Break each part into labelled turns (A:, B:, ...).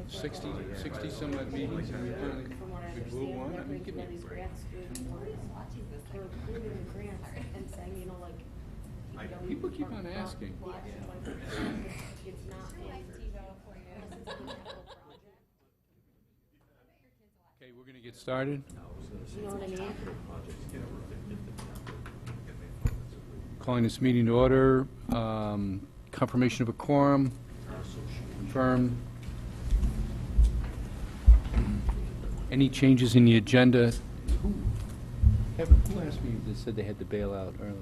A: 60 some odd meetings, and we finally
B: From what I
A: we blew
B: understand,
A: one.
B: they're
A: I mean,
B: making
A: give me
B: all
A: a
B: these
A: break.
B: grants good for they're approving the grants and saying, you know, like, you don't
A: People
B: even
A: keep
B: front-
A: on
B: front
A: asking.
B: the extra 20%. It's not unless it's a capital project.
A: Okay, we're going to get started.
B: You know what I mean?
A: Calling this meeting to order. Confirmation of a quorum. Confirmed. Any changes in the agenda? Who asked me that said they had to bail out early?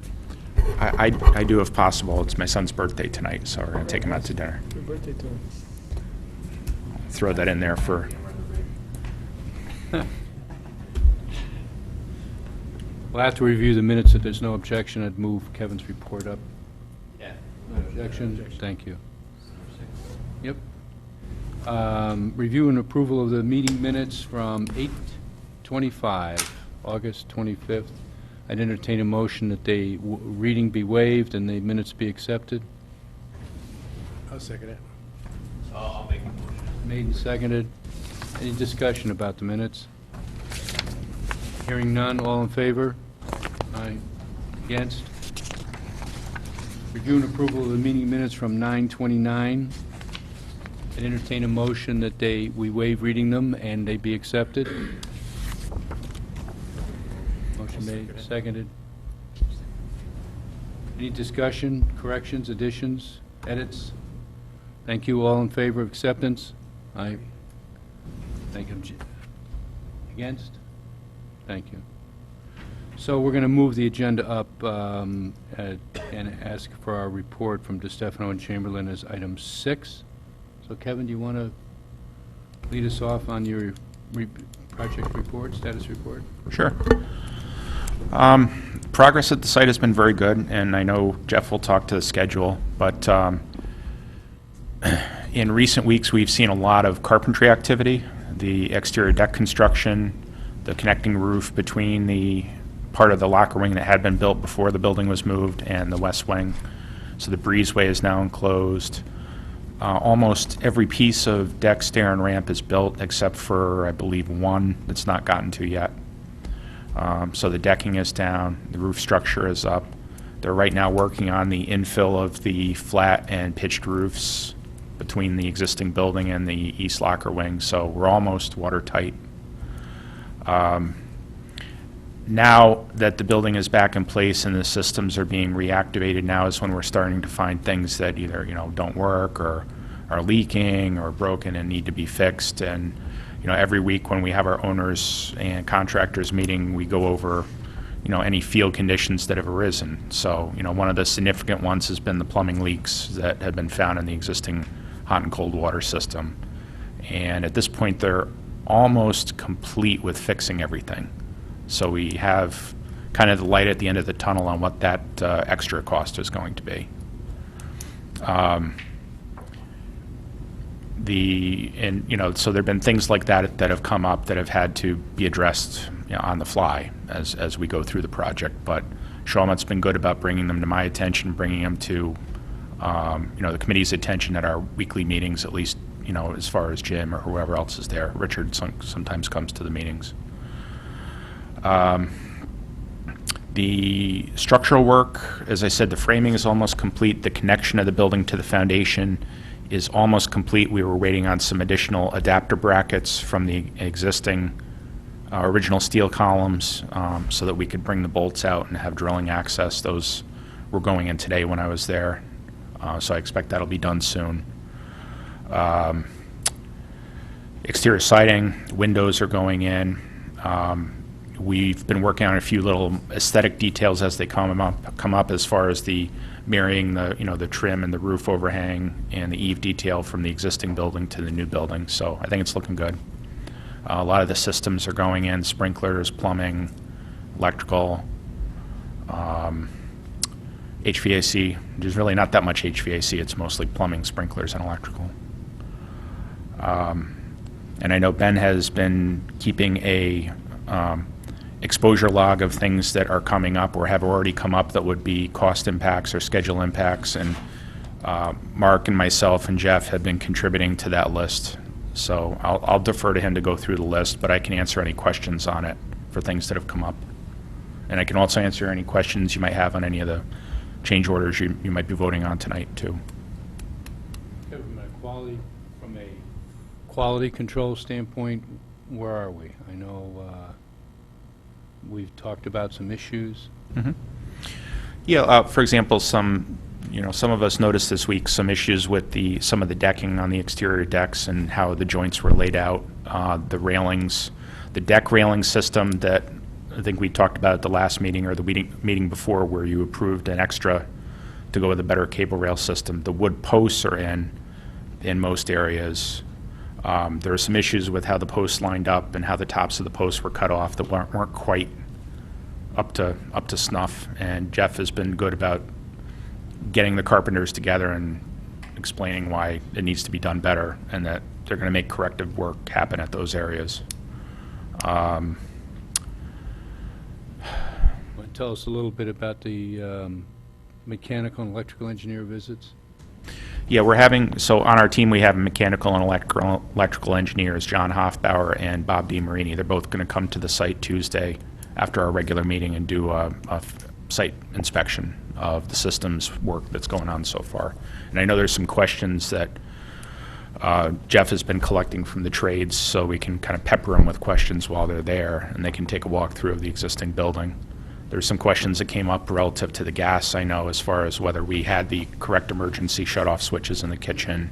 C: I do if possible. It's my son's birthday tonight, so we're going to take him out to dinner.
D: Happy birthday to him.
C: Throw that in there for...
A: We'll have to review the minutes. If there's no objection, I'd move Kevin's report up.
D: Yeah.
A: No objection? Thank you. Yep. Review and approval of the meeting minutes from 8/25, August 25th. I'd entertain a motion that the reading be waived and the minutes be accepted.
D: I'll second it.
E: I'll make a motion.
A: Made and seconded. Any discussion about the minutes? Hearing none, all in favor? Aye. Against? Review and approval of the meeting minutes from 9/29. I'd entertain a motion that we waive reading them and they be accepted. Motion made, seconded. Any discussion, corrections, additions, edits? Thank you. All in favor of acceptance? Aye. Thank you. Against? Thank you. So we're going to move the agenda up and ask for our report from DeStefano and Chamberlain as item 6. So Kevin, do you want to lead us off on your project report, status report?
C: Sure. Progress at the site has been very good, and I know Jeff will talk to the schedule, but in recent weeks we've seen a lot of carpentry activity, the exterior deck construction, the connecting roof between the part of the locker wing that had been built before the building was moved and the west wing. So the breezeway is now enclosed. Almost every piece of deck, stair, and ramp is built except for, I believe, one that's not gotten to yet. So the decking is down, the roof structure is up. They're right now working on the infill of the flat and pitched roofs between the existing building and the east locker wing, so we're almost watertight. Now that the building is back in place and the systems are being reactivated, now is when we're starting to find things that either don't work or are leaking or broken and need to be fixed. And every week when we have our owners and contractors meeting, we go over any field conditions that have arisen. So one of the significant ones has been the plumbing leaks that have been found in the existing hot and cold water system. And at this point they're almost complete with fixing everything. So we have kind of the light at the end of the tunnel on what that extra cost is going to be. So there have been things like that that have come up that have had to be addressed on the fly as we go through the project. But Shawmut's been good about bringing them to my attention, bringing them to the committee's attention at our weekly meetings, at least as far as Jim or whoever else is there. Richard sometimes comes to the meetings. The structural work, as I said, the framing is almost complete. The connection of the building to the foundation is almost complete. We were waiting on some additional adapter brackets from the existing original steel columns so that we could bring the bolts out and have drilling access. Those were going in today when I was there, so I expect that'll be done soon. Exterior siding, windows are going in. We've been working on a few little aesthetic details as they come up as far as the marrying the trim and the roof overhang and the eave detail from the existing building to the new building. So I think it's looking good. A lot of the systems are going in: sprinklers, plumbing, electrical, HVAC. There's really not that much HVAC. It's mostly plumbing, sprinklers, and electrical. And I know Ben has been keeping a exposure log of things that are coming up or have already come up that would be cost impacts or schedule impacts, and Mark and myself and Jeff have been contributing to that list. So I'll defer to him to go through the list, but I can answer any questions on it for things that have come up. And I can also answer any questions you might have on any of the change orders you might be voting on tonight, too.
A: From a quality control standpoint, where are we? I know we've talked about some issues.
C: Yeah, for example, some of us noticed this week some issues with some of the decking on the exterior decks and how the joints were laid out. The railings, the deck railing system that I think we talked about at the last meeting or the meeting before, where you approved an extra to go with a better cable rail system. The wood posts are in most areas. There are some issues with how the posts lined up and how the tops of the posts were cut off that weren't quite up to snuff. And Jeff has been good about getting the carpenters together and explaining why it needs to be done better and that they're going to make corrective work happen at those areas.
A: Tell us a little bit about the mechanical and electrical engineer visits.
C: Yeah, so on our team we have mechanical and electrical engineers, John Hoffbauer and Bob DiMarini. They're both going to come to the site Tuesday after our regular meeting and do a site inspection of the systems work that's going on so far. And I know there's some questions that Jeff has been collecting from the trades, so we can kind of pepper them with questions while they're there, and they can take a walk through of the existing building. There's some questions that came up relative to the gas, I know, as far as whether we had the correct emergency shut-off switches in the kitchen.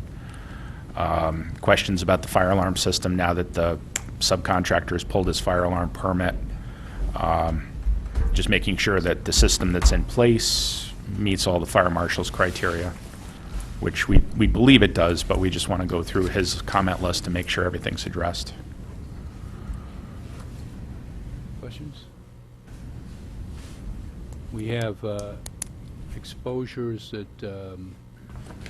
C: Questions about the fire alarm system now that the subcontractor has pulled his fire alarm permit. Just making sure that the system that's in place meets all the fire marshal's criteria, which we believe it does, but we just want to go through his comment list to make sure everything's addressed.
A: Questions? We have exposures that, I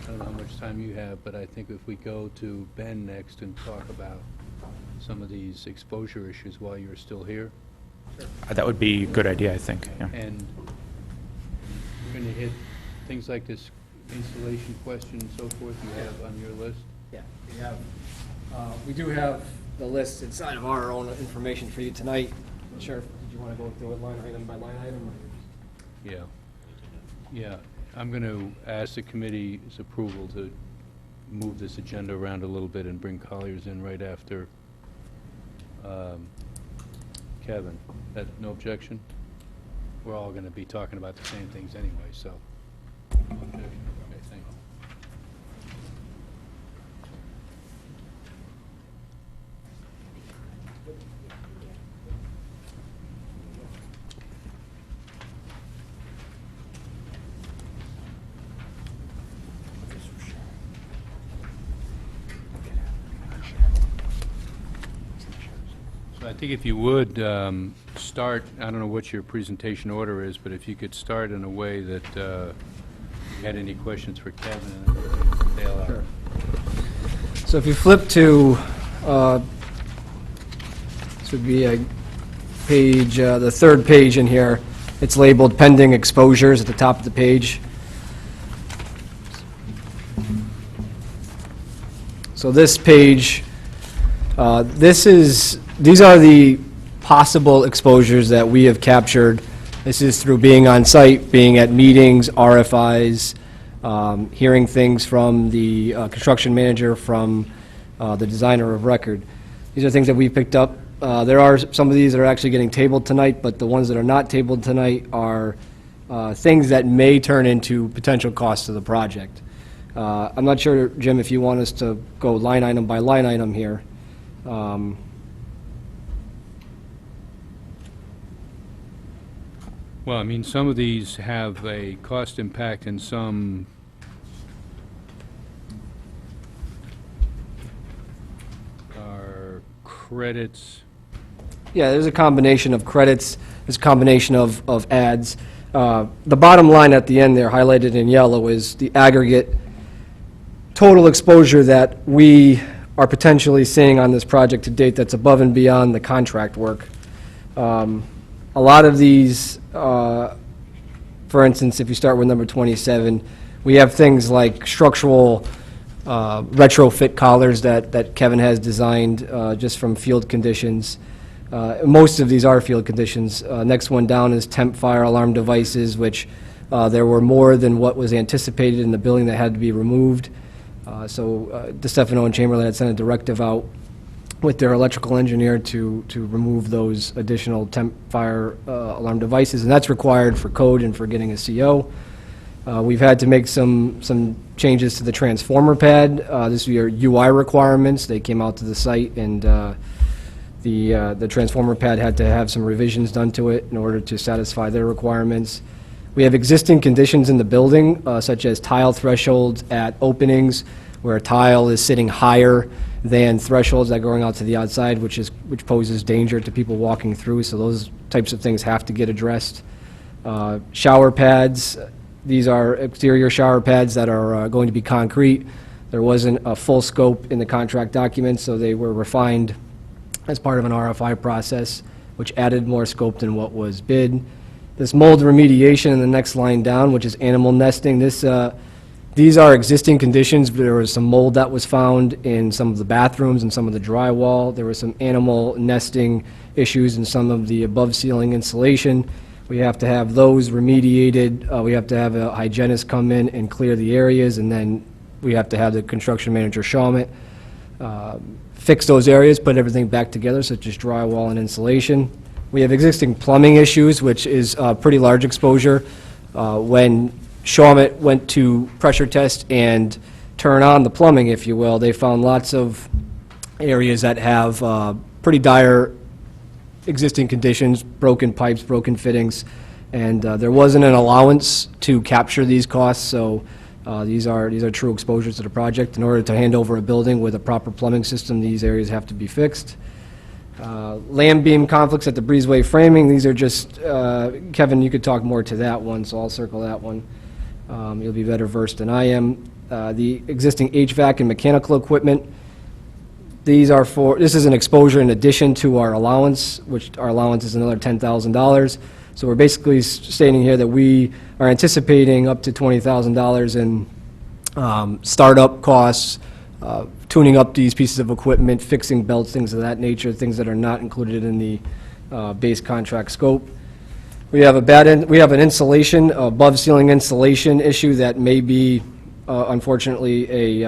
A: don't know how much time you have, but I think if we go to Ben next and talk about some of these exposure issues while you're still here.
C: That would be a good idea, I think. Yeah.
A: And we're going to hit things like this installation question and so forth you have on your list.
F: Yeah, we do have the list inside of our own information for you tonight. Sheriff, did you want to go through it line item by line item?
A: Yeah. I'm going to ask the committee's approval to move this agenda around a little bit and bring Colliers in right after Kevin. No objection? We're all going to be talking about the same things anyway, so. No objection? Okay, thank you. So I think if you would start, I don't know what your presentation order is, but if you could start in a way that you had any questions for Kevin and then bail out.
F: Sure. So if you flip to, this would be a page, the third page in here, it's labeled pending exposures at the top of the page. So this page, these are the possible exposures that we have captured. This is through being on site, being at meetings, RFIs, hearing things from the construction manager, from the designer of record. These are things that we picked up. There are some of these that are actually getting tabled tonight, but the ones that are not tabled tonight are things that may turn into potential costs of the project. I'm not sure, Jim, if you want us to go line item by line item here.
A: Well, I mean, some of these have a cost impact and some are credits.
F: Yeah, there's a combination of credits, there's a combination of ads. The bottom line at the end there, highlighted in yellow, is the aggregate total exposure that we are potentially seeing on this project to date that's above and beyond the contract work. A lot of these, for instance, if you start with number 27, we have things like structural retrofit collars that Kevin has designed just from field conditions. Most of these are field conditions. Next one down is temp fire alarm devices, which there were more than what was anticipated in the building that had to be removed. So DeStefano and Chamberlain had sent a directive out with their electrical engineer to remove those additional temp fire alarm devices, and that's required for code and for getting a CO. We've had to make some changes to the transformer pad. This is your UI requirements. They came out to the site, and the transformer pad had to have some revisions done to it in order to satisfy their requirements. We have existing conditions in the building, such as tile thresholds at openings, where a tile is sitting higher than thresholds that are going out to the outside, which poses danger to people walking through. So those types of things have to get addressed. Shower pads. These are exterior shower pads that are going to be concrete. There wasn't a full scope in the contract documents, so they were refined as part of an RFI process, which added more scope than what was bid. This mold remediation in the next line down, which is animal nesting, these are existing conditions. There was some mold that was found in some of the bathrooms and some of the drywall. There was some animal nesting issues in some of the above ceiling insulation. We have to have those remediated. We have to have a hygienist come in and clear the areas, and then we have to have the construction manager, Shawmut, fix those areas, put everything back together, such as drywall and insulation. We have existing plumbing issues, which is a pretty large exposure. When Shawmut went to pressure test and turn on the plumbing, if you will, they found lots of areas that have pretty dire existing conditions, broken pipes, broken fittings, and there wasn't an allowance to capture these costs, so these are true exposures to the project. In order to hand over a building with a proper plumbing system, these areas have to be fixed. Land beam conflicts at the breezeway framing, these are just, Kevin, you could talk more to that one, so I'll circle that one. You'll be better versed than I am. The existing HVAC and mechanical equipment, this is an exposure in addition to our allowance, which our allowance is another $10,000. So we're basically stating here that we are anticipating up to $20,000 in startup costs, tuning up these pieces of equipment, fixing belts, things of that nature, things that are not included in the base contract scope. We have an insulation, above ceiling insulation issue that may be, unfortunately,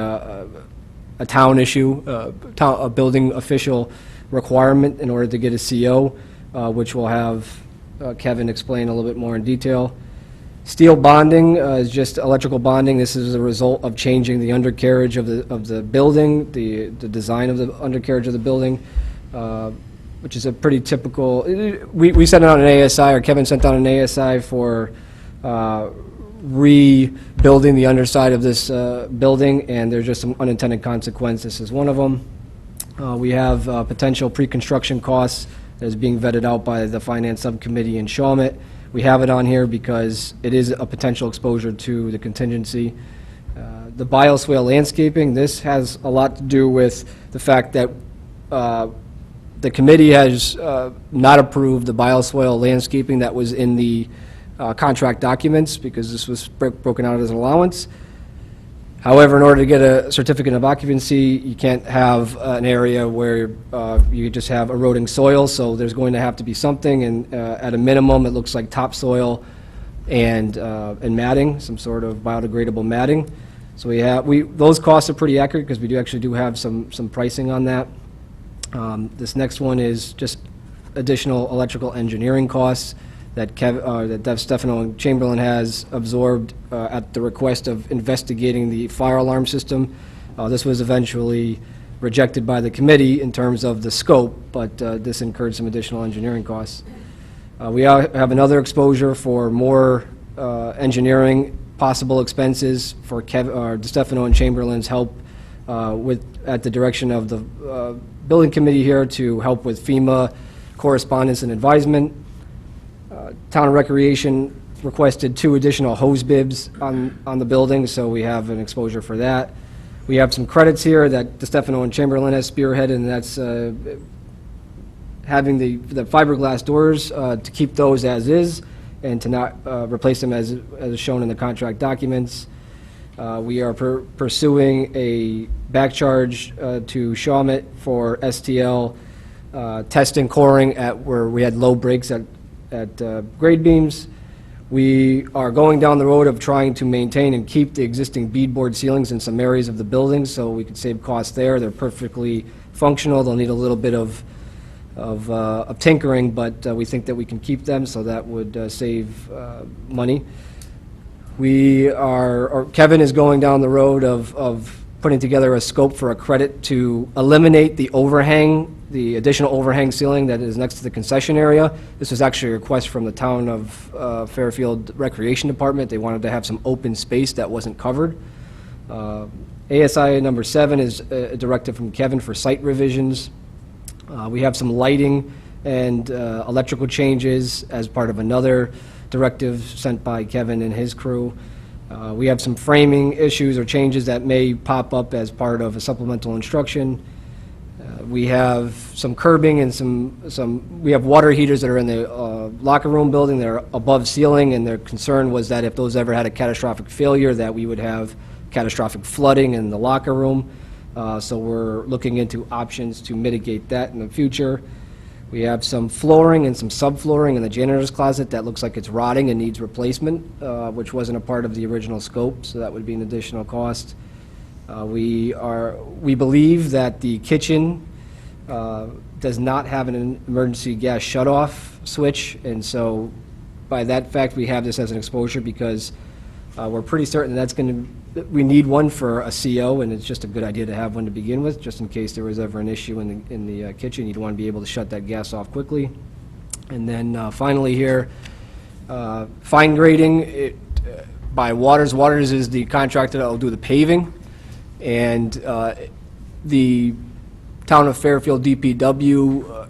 F: a town issue, a building official requirement in order to get a CO, which we'll have Kevin explain a little bit more in detail. Steel bonding is just electrical bonding. This is a result of changing the undercarriage of the building, the design of the undercarriage of the building, which is a pretty typical. We sent out an ASI, or Kevin sent out an ASI for rebuilding the underside of this building, and there's just some unintended consequences. This is one of them. We have potential pre-construction costs that is being vetted out by the Finance Subcommittee in Shawmut. We have it on here because it is a potential exposure to the contingency. The Bioswale Landscaping, this has a lot to do with the fact that the committee has not approved the Bioswale Landscaping that was in the contract documents, because this was broken out as an allowance. However, in order to get a certificate of occupancy, you can't have an area where you just have eroding soil, so there's going to have to be something, and at a minimum, it looks like topsoil and matting, some sort of biodegradable matting. So those costs are pretty accurate, because we do have some pricing on that. This next one is just additional electrical engineering costs that DeStefano and Chamberlain has absorbed at the request of investigating the fire alarm system. This was eventually rejected by the committee in terms of the scope, but this incurred some additional engineering costs. We have another exposure for more engineering possible expenses for DeStefano and Chamberlain's help at the direction of the building committee here to help with FEMA correspondence and advisement. Town and Recreation requested 2 additional hose bibs on the building, so we have an exposure for that. We have some credits here that DeStefano and Chamberlain has spearheaded, and that's having the fiberglass doors to keep those as is and to not replace them as shown in the contract documents. We are pursuing a back charge to Shawmut for STL testing coring at where we had low breaks at grade beams. We are going down the road of trying to maintain and keep the existing beadboard ceilings in some areas of the building so we could save costs there. They're perfectly functional. They'll need a little bit of tinkering, but we think that we can keep them, so that would save money. Kevin is going down the road of putting together a scope for a credit to eliminate the overhang, the additional overhang ceiling that is next to the concession area. This was actually a request from the town of Fairfield Recreation Department. They wanted to have some open space that wasn't covered. ASI number 7 is a directive from Kevin for site revisions. We have some lighting and electrical changes as part of another directive sent by Kevin and his crew. We have some framing issues or changes that may pop up as part of a supplemental instruction. We have some curbing and we have water heaters that are in the locker room building that are above ceiling, and their concern was that if those ever had a catastrophic failure, that we would have catastrophic flooding in the locker room. So we're looking into options to mitigate that in the future. We have some flooring and some subflooring in the janitor's closet that looks like it's rotting and needs replacement, which wasn't a part of the original scope, so that would be an additional cost. We believe that the kitchen does not have an emergency gas shutoff switch, and so by that fact, we have this as an exposure because we're pretty certain we need one for a CO, and it's just a good idea to have one to begin with, just in case there was ever an issue in the kitchen. You'd want to be able to shut that gas off quickly. And then finally here, fine grading by Waters. Waters is the contractor that will do the paving, and the town of Fairfield DPW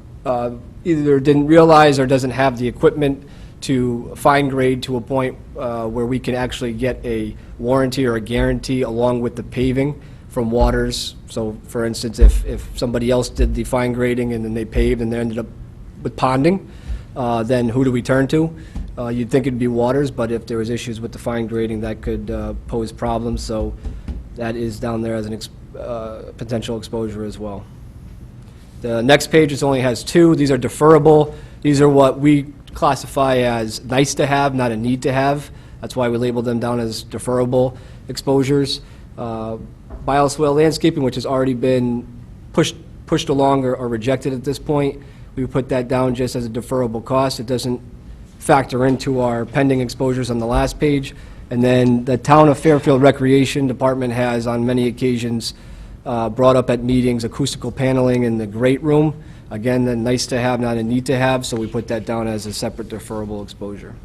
F: either didn't realize or doesn't have the equipment to fine grade to a point where we can actually get a warranty or a guarantee along with the paving from Waters. So for instance, if somebody else did the fine grading and then they paved and they ended up with ponding, then who do we turn to? You'd think it'd be Waters, but if there was issues with the fine grading, that could pose problems. So that is down there as an potential exposure as well. The next page just only has 2. These are deferrable. These are what we classify as nice to have, not a need to have. That's why we labeled them down as deferrable exposures. Bioswale Landscaping, which has already been pushed along or rejected at this point, we put that down just as a deferrable cost. It doesn't factor into our pending exposures on the last page. And then the town of Fairfield Recreation Department has on many occasions brought up at meetings acoustical paneling in the great room. Again, the nice to have, not a need to have, so we put that down as a separate deferrable exposure.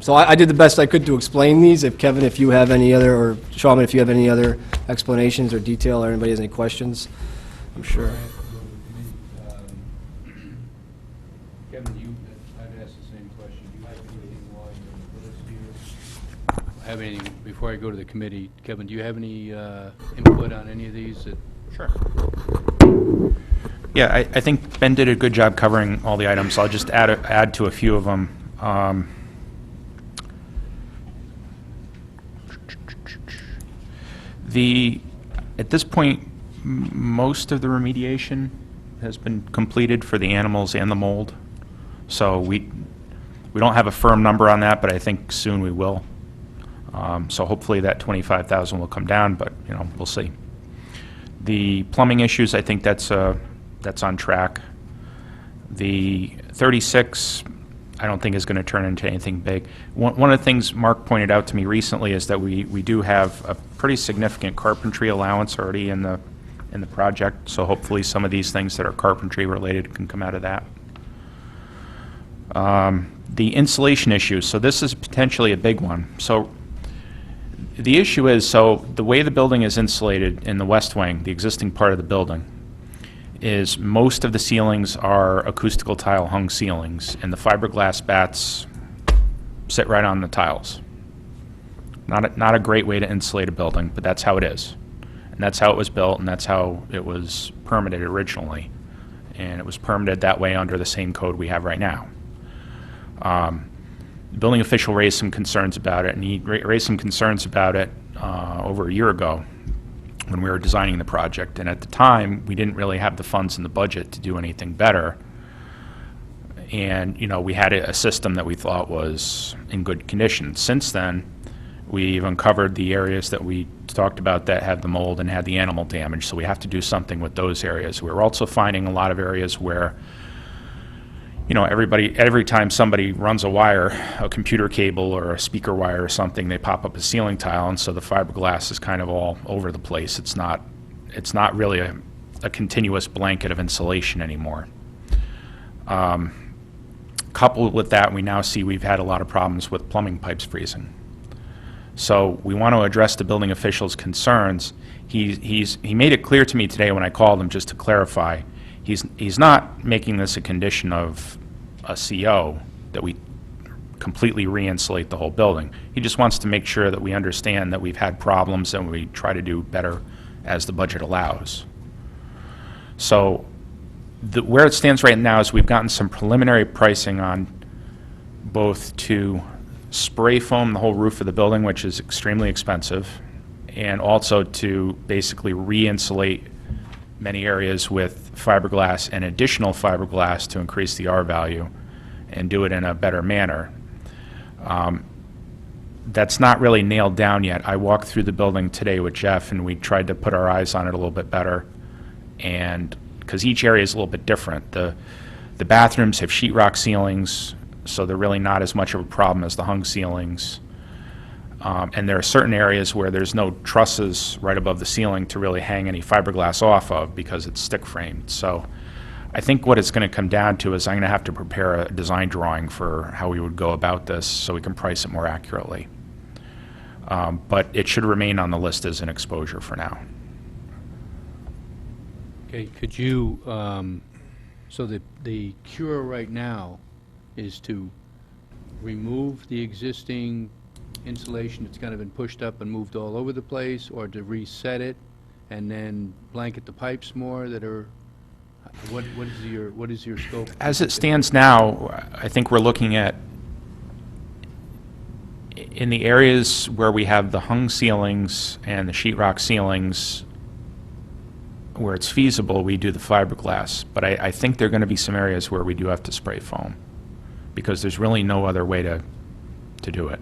F: So I did the best I could to explain these. If Kevin, if you have any other, or Shawmut, if you have any other explanations or detail, or anybody has any questions, I'm sure.
A: Kevin, I've asked the same question. Do you have anything while you're with us here? Have anything, before I go to the committee, Kevin, do you have any input on any of these?
C: Sure. Yeah, I think Ben did a good job covering all the items. I'll just add to a few of them. At this point, most of the remediation has been completed for the animals and the mold. So we don't have a firm number on that, but I think soon we will. So hopefully that 25,000 will come down, but we'll see. The plumbing issues, I think that's on track. The 36, I don't think is going to turn into anything big. One of the things Mark pointed out to me recently is that we do have a pretty significant carpentry allowance already in the project. So hopefully some of these things that are carpentry related can come out of that. The insulation issues. So this is potentially a big one. So the issue is, so the way the building is insulated in the west wing, the existing part of the building, is most of the ceilings are acoustical tile hung ceilings, and the fiberglass bats sit right on the tiles. Not a great way to insulate a building, but that's how it is. And that's how it was built, and that's how it was permitted originally. And it was permitted that way under the same code we have right now. the building official raised some concerns about it, and he raised some concerns about it over a year ago when we were designing the project. And at the time, we didn't really have the funds in the budget to do anything better. And, you know, we had a system that we thought was in good condition. Since then, we've uncovered the areas that we talked about that had the mold and had the animal damage, so we have to do something with those areas. We're also finding a lot of areas where, you know, every time somebody runs a wire, a computer cable or a speaker wire or something, they pop up a ceiling tile, and so the fiberglass is kind of all over the place. It's not really a continuous blanket of insulation anymore. Coupled with that, we now see we've had a lot of problems with plumbing pipes freezing. So we want to address the building official's concerns. He made it clear to me today when I called him, just to clarify, he's not making this a condition of a CO that we completely re-insulate the whole building. He just wants to make sure that we understand that we've had problems and we try to do better as the budget allows. So where it stands right now is we've gotten some preliminary pricing on both to spray foam the whole roof of the building, which is extremely expensive, and also to basically re-insulate many areas with fiberglass and additional fiberglass to increase the R value and do it in a better manner. That's not really nailed down yet. I walked through the building today with Jeff, and we tried to put our eyes on it a little bit better, and because each area is a little bit different. The bathrooms have sheetrock ceilings, so they're really not as much of a problem as the hung ceilings. And there are certain areas where there's no trusses right above the ceiling to really hang any fiberglass off of because it's stick framed. So I think what it's going to come down to is I'm going to have to prepare a design drawing for how we would go about this so we can price it more accurately. But it should remain on the list as an exposure for now.
A: Okay, could you, so the cure right now is to remove the existing insulation that's kind of been pushed up and moved all over the place, or to reset it and then blanket the pipes more that are, what is your scope?
C: As it stands now, I think we're looking at, in the areas where we have the hung ceilings and the sheetrock ceilings, where it's feasible, we do the fiberglass. But I think there are going to be some areas where we do have to spray foam, because there's really no other way to do it.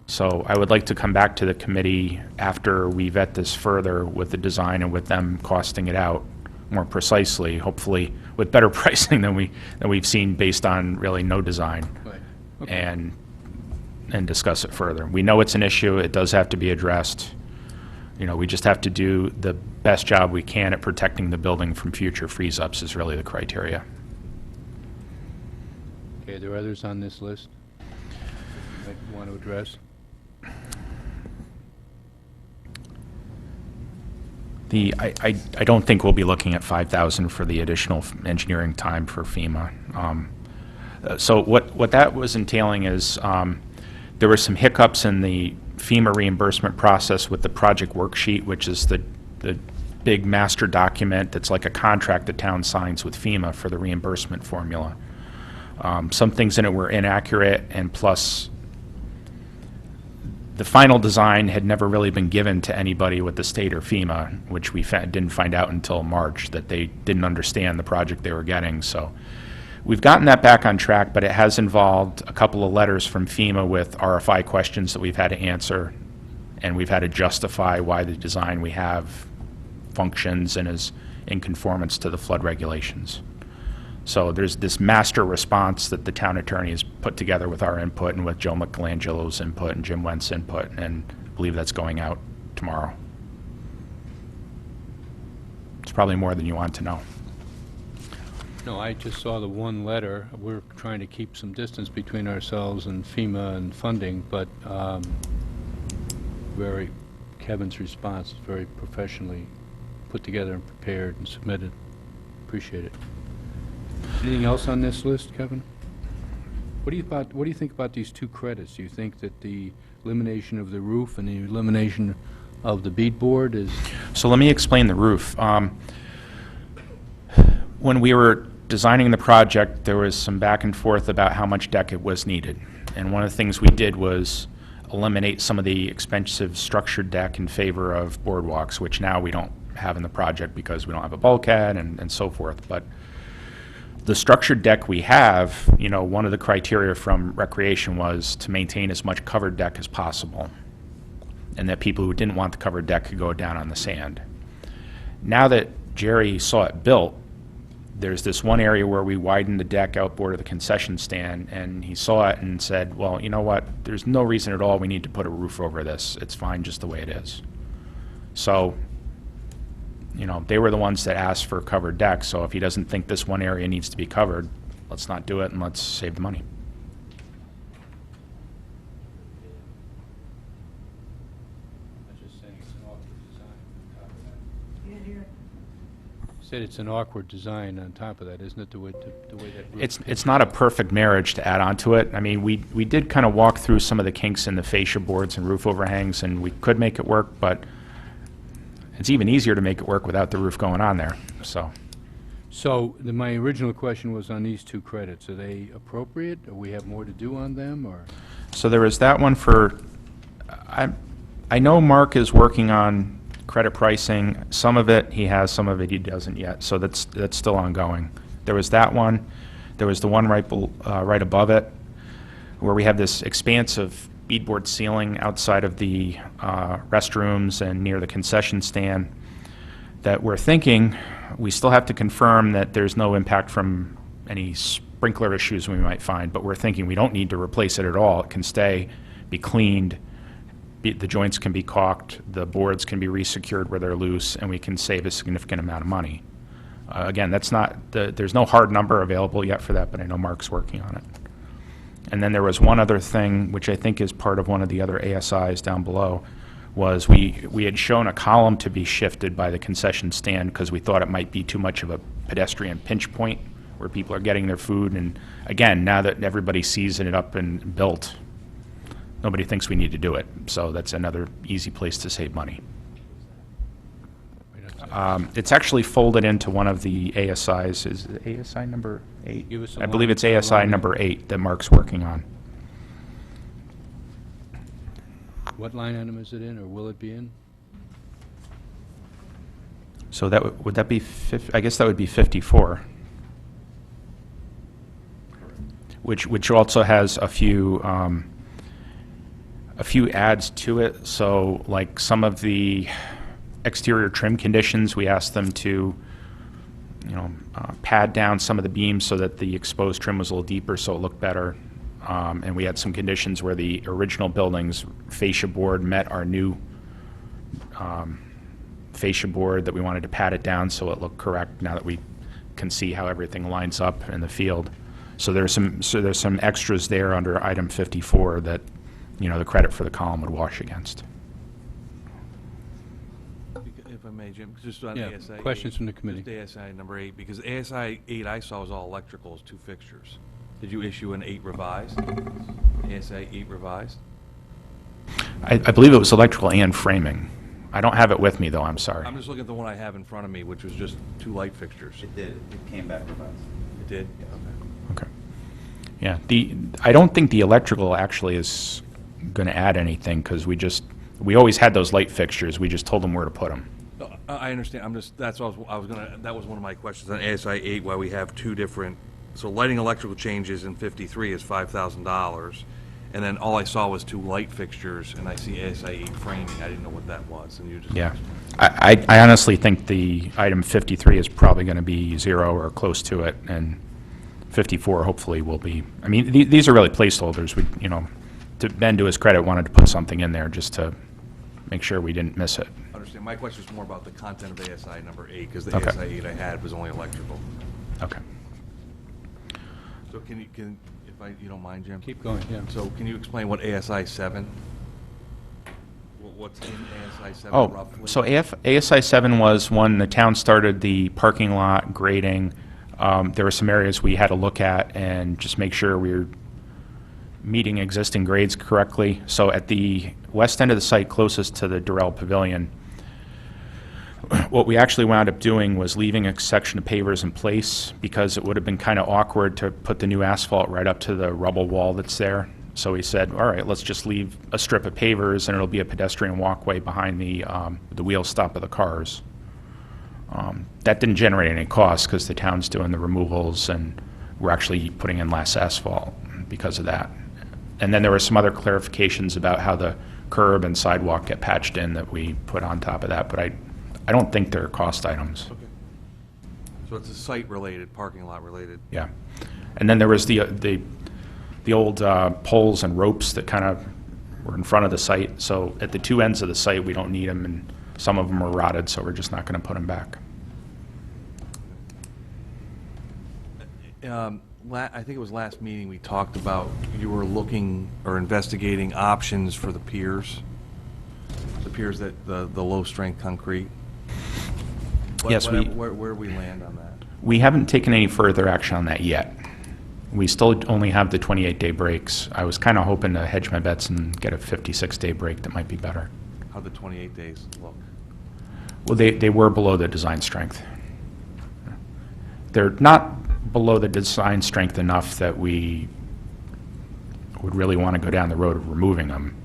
C: So I would like to come back to the committee after we vet this further with the design and with them costing it out more precisely, hopefully with better pricing than we've seen based on really no design,
A: Right. Okay.
C: and discuss it further. We know it's an issue. It does have to be addressed. You know, we just have to do the best job we can at protecting the building from future freeze-ups is really the criteria.
A: Okay, are there others on this list that you want to address?
C: I don't think we'll be looking at 5,000 for the additional engineering time for FEMA. So what that was entailing is there were some hiccups in the FEMA reimbursement process with the project worksheet, which is the big master document that's like a contract the town signs with FEMA for the reimbursement formula. Some things in it were inaccurate, and plus the final design had never really been given to anybody with the state or FEMA, which we didn't find out until March, that they didn't understand the project they were getting. So we've gotten that back on track, but it has involved a couple of letters from FEMA with RFI questions that we've had to answer, and we've had to justify why the design we have functions and is in conformance to the flood regulations. So there's this master response that the town attorney has put together with our input and with Joe Michelangelo's input and Jim Went's input, and I believe that's going out tomorrow. It's probably more than you want to know.
A: No, I just saw the one letter. We're trying to keep some distance between ourselves and FEMA and funding, but Kevin's response is very professionally put together and prepared and submitted. Appreciate it. Anything else on this list, Kevin? What do you think about these two credits? Do you think that the elimination of the roof and the elimination of the beadboard is...
C: So let me explain the roof. When we were designing the project, there was some back and forth about how much deck it was needed. And one of the things we did was eliminate some of the expensive structured deck in favor of boardwalks, which now we don't have in the project because we don't have a bulkhead and so forth. But the structured deck we have, you know, one of the criteria from Recreation was to maintain as much covered deck as possible, and that people who didn't want the covered deck could go down on the sand. Now that Jerry saw it built, there's this one area where we widened the deck outboard of the concession stand, and he saw it and said, well, you know what, there's no reason at all we need to put a roof over this. It's fine just the way it is. So, you know, they were the ones that asked for a covered deck, so if he doesn't think this one area needs to be covered, let's not do it and let's save the money.
A: I'm just saying it's an awkward design on top of that. Said it's an awkward design on top of that, isn't it, the way that roof
C: It's not a perfect marriage to add on to it. I mean, we did kind of walk through some of the kinks in the fascia boards and roof overhangs, and we could make it work, but it's even easier to make it work without the roof going on there, so.
A: So, my original question was on these two credits. Are they appropriate, or we have more to do on them, or?
C: So there was that one for, I know Mark is working on credit pricing. Some of it he has, some of it he doesn't yet, so that's still ongoing. There was that one. There was the one right above it, where we have this expansive beadboard ceiling outside of the restrooms and near the concession stand that we're thinking, we still have to confirm that there's no impact from any sprinkler issues we might find, but we're thinking we don't need to replace it at all. It can stay, be cleaned, the joints can be caulked, the boards can be resecured where they're loose, and we can save a significant amount of money. Again, that's not, there's no hard number available yet for that, but I know Mark's working on it. And then there was one other thing, which I think is part of one of the other ASIs down below, was we had shown a column to be shifted by the concession stand because we thought it might be too much of a pedestrian pinch point where people are getting their food. And again, now that everybody sees it up and built, nobody thinks we need to do it. So that's another easy place to save money. It's actually folded into one of the ASIs. Is it ASI number 8?
A: Give us a
C: I believe
A: line-
C: it's ASI
A: line
C: number 8 that Mark's working on.
A: What line item is it in, or will it be in?
C: So that would that be, I guess that would be 54. Which also has a few adds to it. So like some of the exterior trim conditions, we asked them to, you know, pad down some of the beams so that the exposed trim was a little deeper so it looked better. And we had some conditions where the original building's fascia board met our new fascia board that we wanted to pad it down so it looked correct now that we can see how everything lines up in the field. So there's some extras there under item 54 that, you know, the credit for the column would wash against.
E: If I may, Jim, just on
A: Yeah,
E: ASI.
A: questions
E: 8,
A: from the committee.
E: Just ASI number 8, because ASI 8 I saw was all electrical, is 2 fixtures. Did you issue an 8 revised? ASI 8 revised?
C: I believe it was electrical and framing. I don't have it with me, though, I'm sorry.
E: I'm just looking at the one I have in front of me, which was just 2 light fixtures.
G: It did. It came back revised.
E: It did? Okay.
C: Okay. Yeah, I don't think the electrical actually is going to add anything because we always had those light fixtures. We just told them where to put them.
E: No, I understand. That's what I was gonna, that was one of my questions on ASI 8, why we have 2 different, so lighting electrical changes in 53 is $5,000. And then all I saw was 2 light fixtures, and I see ASI 8 framing. I didn't know what that was, and you just.
C: Yeah. I honestly think the item 53 is probably going to be 0 or close to it, and 54 hopefully will be. I mean, these are really placeholders. We, you know, Ben, to his credit, wanted to put something in there just to make sure we didn't miss it.
E: Understand. My question is more about the content of ASI number 8, because the
C: Okay.
E: ASI 8 I had was only electrical.
C: Okay.
E: So can, if you don't mind, Jim?
A: Keep going, yeah.
E: So can you explain what ASI 7? What's in ASI 7
C: Oh,
E: roughly?
C: so ASI 7 was when the town started the parking lot grading. There were some areas we had to look at and just make sure we were meeting existing grades correctly. So at the west end of the site closest to the Durrell Pavilion, What we actually wound up doing was leaving a section of pavers in place because it would have been kind of awkward to put the new asphalt right up to the rubble wall that's there. So we said, all right, let's just leave a strip of pavers and it'll be a pedestrian walkway behind the wheel stop of the cars. That didn't generate any cost because the town's doing the removals and we're actually putting in less asphalt because of that. And then there were some other clarifications about how the curb and sidewalk get patched in that we put on top of that, but I don't think they're cost items.
E: So it's a site-related, parking lot-related.
C: Yeah. And then there was the old poles and ropes that kind of were in front of the site. So at the two ends of the site, we don't need them, and some of them are rotted, so we're just not going to put them back.
E: I think it was last meeting we talked about, you were looking or investigating options for the piers that, the low-strength concrete.
C: Yes,
E: Where we land on that?
C: We haven't taken any further action on that yet. We still only have the 28-day breaks. I was kind of hoping to hedge my bets and get a 56-day break that might be better.
E: How'd the 28 days look?
C: Well, they were below the design strength. They're not below the design strength enough that we would really want to go down the road of removing them,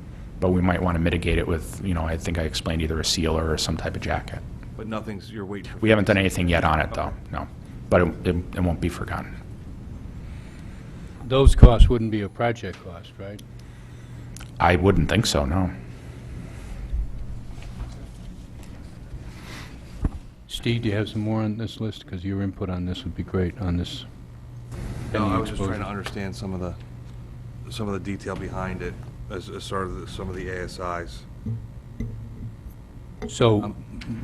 C: but we might want to mitigate it with, I think I explained either a sealer or some type of jacket.
E: But nothing's, you're waiting for...
C: We haven't done anything yet on it, though, no. But it won't be forgotten.
A: Those costs wouldn't be a project cost, right?
C: I wouldn't think so, no.
A: Steve, do you have some more on this list? Because your input on this would be great on this.
E: No, I was just
A: exposure.
E: trying to understand some of the detail behind it as sort of some of the ASIs.
A: So,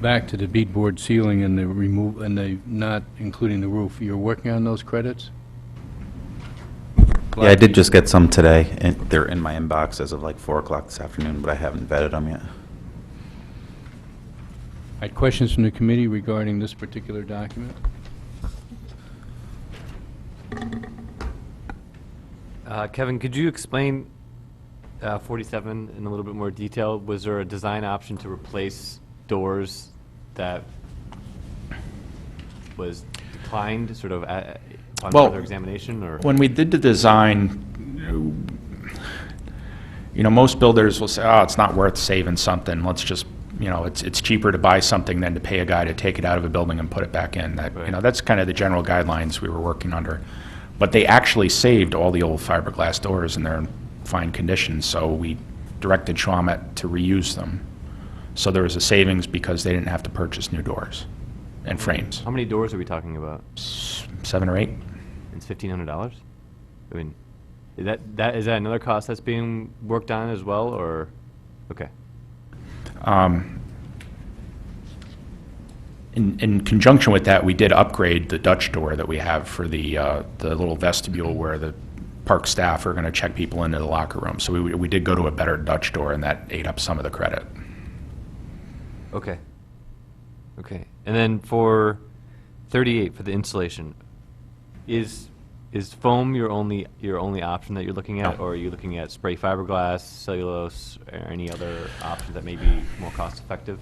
A: back to the beadboard ceiling and the and the not including the roof, you're working on those credits?
G: Yeah, I did just get some today, and they're in my inbox as of like 4 o'clock this afternoon, but I haven't vetted them yet.
A: I had questions from the committee regarding this particular document.
H: Kevin, could you explain 47 in a little bit more detail? Was there a design option to replace doors that was declined sort of upon
C: Well,
H: further examination, or?
C: When we did the design, most builders will say, oh, it's not worth saving something. Let's just, it's cheaper to buy something than to pay a guy to take it out of a building and put it back in. That,
H: Right.
C: that's kind of the general guidelines we were working under. But they actually saved all the old fiberglass doors and they're in fine condition, so we directed Shawmut to reuse them. So there was a savings because they didn't have to purchase new doors and frames.
H: How many doors are we talking about?
C: 7 or 8.
H: It's $1,500? I mean, is that another cost that's being worked on as well, or? Okay.
C: In conjunction with that, we did upgrade the Dutch door that we have for the little vestibule where the park staff are going to check people into the locker room. So we did go to a better Dutch door, and that ate up some of the credit.
H: Okay. Okay. And then for 38, for the insulation, is foam your only option that you're looking at,
C: No.
H: or are you looking at spray fiberglass, cellulose, or any other option that may be more cost effective?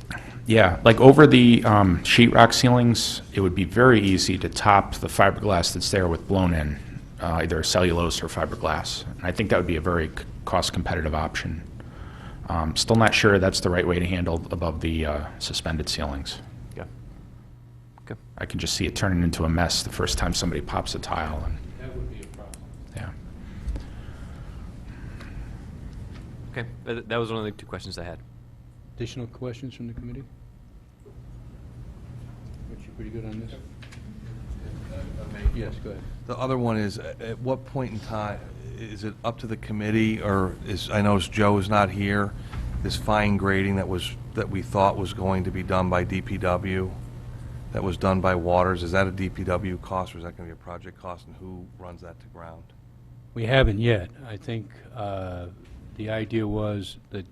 C: Yeah, like over the sheetrock ceilings, it would be very easy to top the fiberglass that's there with blown in, either cellulose or fiberglass. And I think that would be a very cost competitive option. Still not sure that's the right way to handle above the suspended ceilings.
H: Yeah. Okay.
C: I can just see it turning into a mess the first time somebody pops a tile. And,
A: That would be a problem.
C: yeah.
H: Okay. That was one of the two questions I had.
A: Additional questions from the committee? Rich, you pretty good on this? Yes, go ahead.
E: The other one is, at what point in time, is it up to the committee, or I noticed Joe is not here, this fine grading that we thought was going to be done by DPW, that was done by Waters, is that a DPW cost, or is that going to be a project cost, and who runs that to ground?
A: We haven't yet. I think the idea was that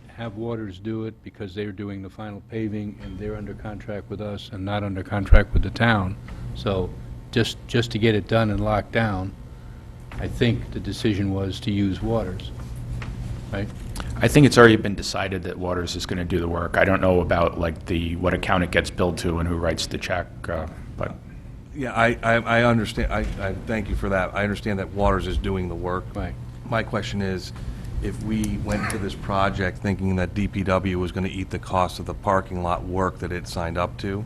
A: have Waters do it because they're doing the final paving and they're under contract with us and not under contract with the town. So just to get it done and locked down, I think the decision was to use Waters, right?
C: I think it's already been decided that Waters is going to do the work. I don't know about like what account it gets billed to and who writes the check, but
E: Yeah, I understand, I thank you for that. I understand that Waters is doing the work.
A: Right.
E: My question is, if we went into this project thinking that DPW was going to eat the cost of the parking lot work that it signed up to,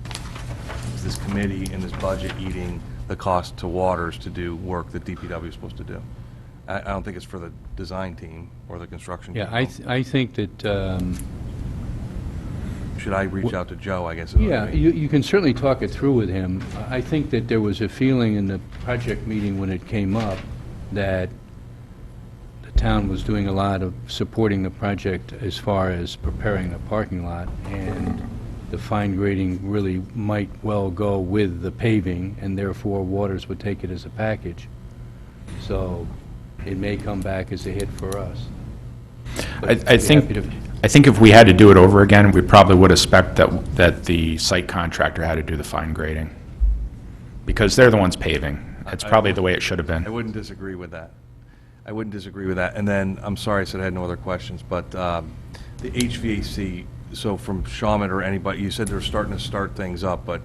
E: is this committee and this budget eating the cost to Waters to do work that DPW is supposed to do? I don't think it's for the design team or the construction team.
A: Yeah, I think that,
E: Should I reach out to Joe, I guess? is what I
A: yeah,
E: mean.
A: you can certainly talk it through with him. I think that there was a feeling in the project meeting when it came up that the town was doing a lot of supporting the project as far as preparing the parking lot, and the fine grading really might well go with the paving, and therefore Waters would take it as a package. So it may come back as a hit for us. But
C: I
A: we'd be
C: think,
A: happy to-
C: I think if we had to do it over again, we probably would expect that the site contractor had to do the fine grading, because they're the ones paving. It's probably the way it should have
E: I
C: been.
E: wouldn't disagree with that. I wouldn't disagree with that. And then, I'm sorry I said I had no other questions, but the HVAC, so from Shawmut or anybody, you said they're starting to start things up, but,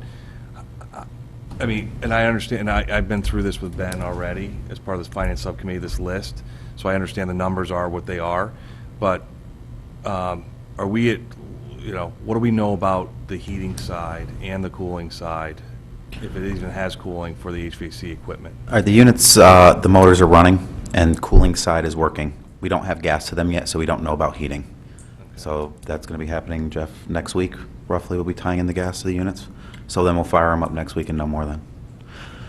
E: I mean, and I understand, and I've been through this with Ben already as part of this finance subcommittee, this list, so I understand the numbers are what they are, but are we at, what do we know about the heating side and the cooling side, if it even has cooling for the HVAC equipment?
G: All right, the units, the motors are running, and cooling side is working. We don't have gas to them yet, so we don't know about heating. So that's going to be happening, Jeff, next week, roughly, we'll be tying in the gas to the units. So then we'll fire them up next week and no more then.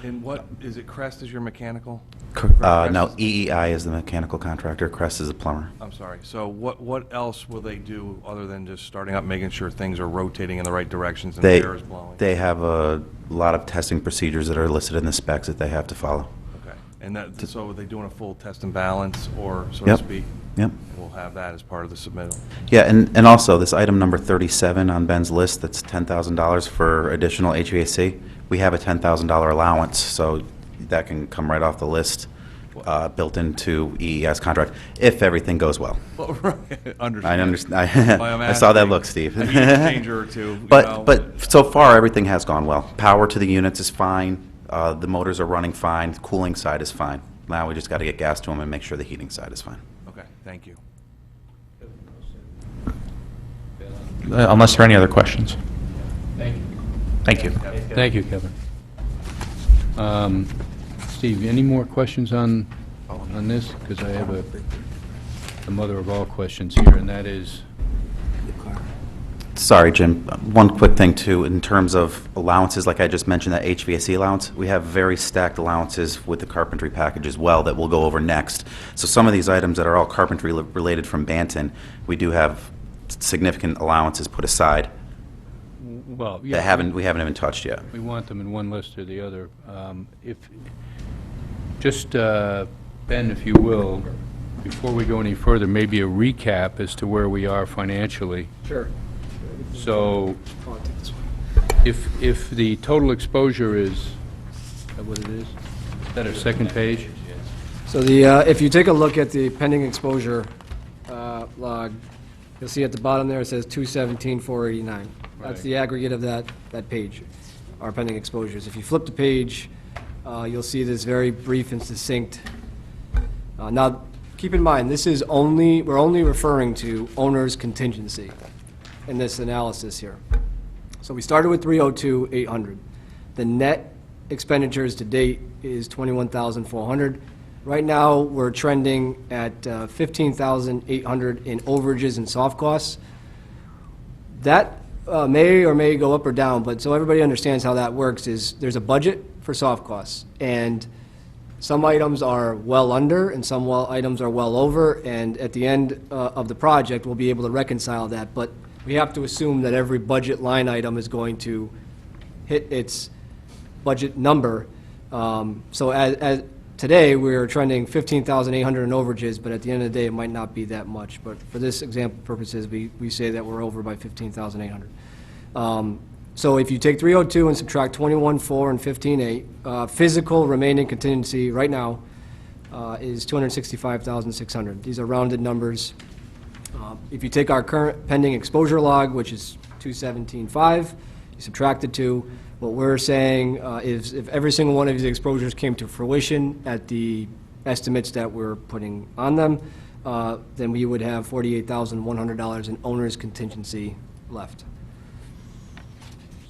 E: And what, is it Crest is your mechanical?
G: No, EEI is the mechanical contractor, Crest is the plumber.
E: I'm sorry, so what else will they do other than just starting up, making sure things are rotating in the right directions and
G: They,
E: air is blowing?
G: they have a lot of testing procedures that are listed in the specs that they have to follow.
E: Okay, and that, so are they doing a full test and balance, or so
G: Yep.
E: to speak?
G: Yep.
E: And we'll have that as part of the submittal.
G: Yeah, and also, this item number 37 on Ben's list, that's $10,000 for additional HVAC. We have a $10,000 allowance, so that can come right off the list, built into EES contract, if everything goes well.
E: Well, right,
G: I understand,
E: Why I'm
G: I saw that
E: asking.
G: look, Steve.
E: A heat exchanger or two, you know.
G: But so far, everything has gone well. Power to the units is fine, the motors are running fine, the cooling side is fine. Now we just got to get gas to them and make sure the heating side is fine.
E: Okay, thank you.
C: Unless there are any other questions.
A: Thank you.
C: Thank you.
A: Thank you, Kevin. Steve, any more questions on this? Because I have the mother of all questions here, and that is,
G: Sorry, Jim, one quick thing too, in terms of allowances, like I just mentioned, that HVAC allowance, we have very stacked allowances with the carpentry package as well that we'll go over next. So some of these items that are all carpentry related from Banton, we do have significant allowances put aside
A: well, yeah.
G: that we haven't even touched yet.
A: We want them in one list or the other. Just, Ben, if you will, before we go any further, maybe a recap as to where we are financially.
F: Sure.
A: So, if the total exposure is that what it is? Is that our second page?
F: So if you take a look at the pending exposure log, you'll see at the bottom there, it says 217,489. That's
A: Right.
F: the aggregate of that page, our pending exposures. If you flip the page, you'll see this very brief and succinct. Now, keep in mind, we're only referring to owner's contingency in this analysis here. So we started with 302,800. The net expenditures to date is 21,400. Right now, we're trending at 15,800 in overages and soft costs. That may or may go up or down, but so everybody understands how that works is there's a budget for soft costs, and some items are well under and some items are well over, and at the end of the project, we'll be able to reconcile that, but we have to assume that every budget line item is going to hit its budget number. So as today, we're trending 15,800 in overages, but at the end of the day, it might not be that much. But for this example purposes, we say that we're over by 15,800. So if you take 302 and subtract 21,400 and 15,800, physical remaining contingency right now is 265,600. These are rounded numbers. If you take our current pending exposure log, which is 217.5, you subtract the two, what we're saying is if every single one of these exposures came to fruition at the estimates that we're putting on them, then we would have $48,100 in owner's contingency left.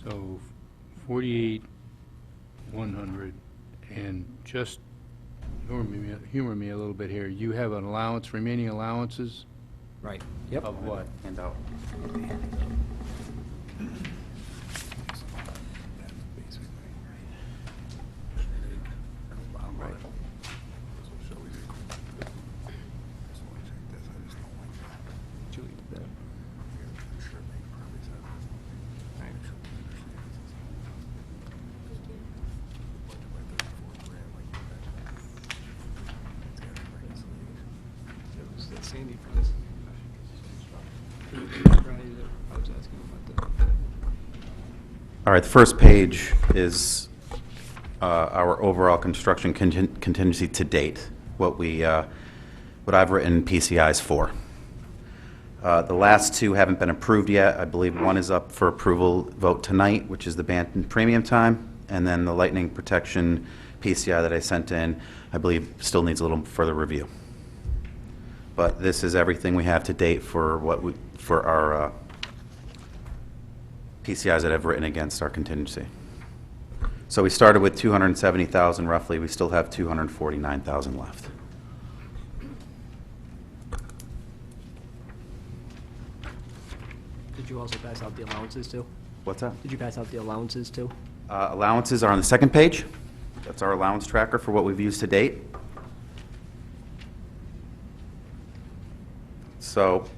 A: So 48,100, and just humor me a little bit here. You have an allowance, remaining allowances
F: Right. Yep.
A: of what?
G: Handout.
F: Sandy for this.
G: All right, the first page is our overall construction contingency to date, what I've written PCIs for. The last two haven't been approved yet. I believe one is up for approval vote tonight, which is the band premium time, and then the lightning protection PCI that I sent in, I believe still needs a little further review. But this is everything we have to date for our PCIs that I've written against our contingency. So we started with 270,000 roughly. We still have 249,000 left.
F: Did you also pass out the allowances too?
G: What's that?
F: Did you pass out the allowances too?
G: Allowances are on the second page. That's our allowance tracker for what we've used to date. So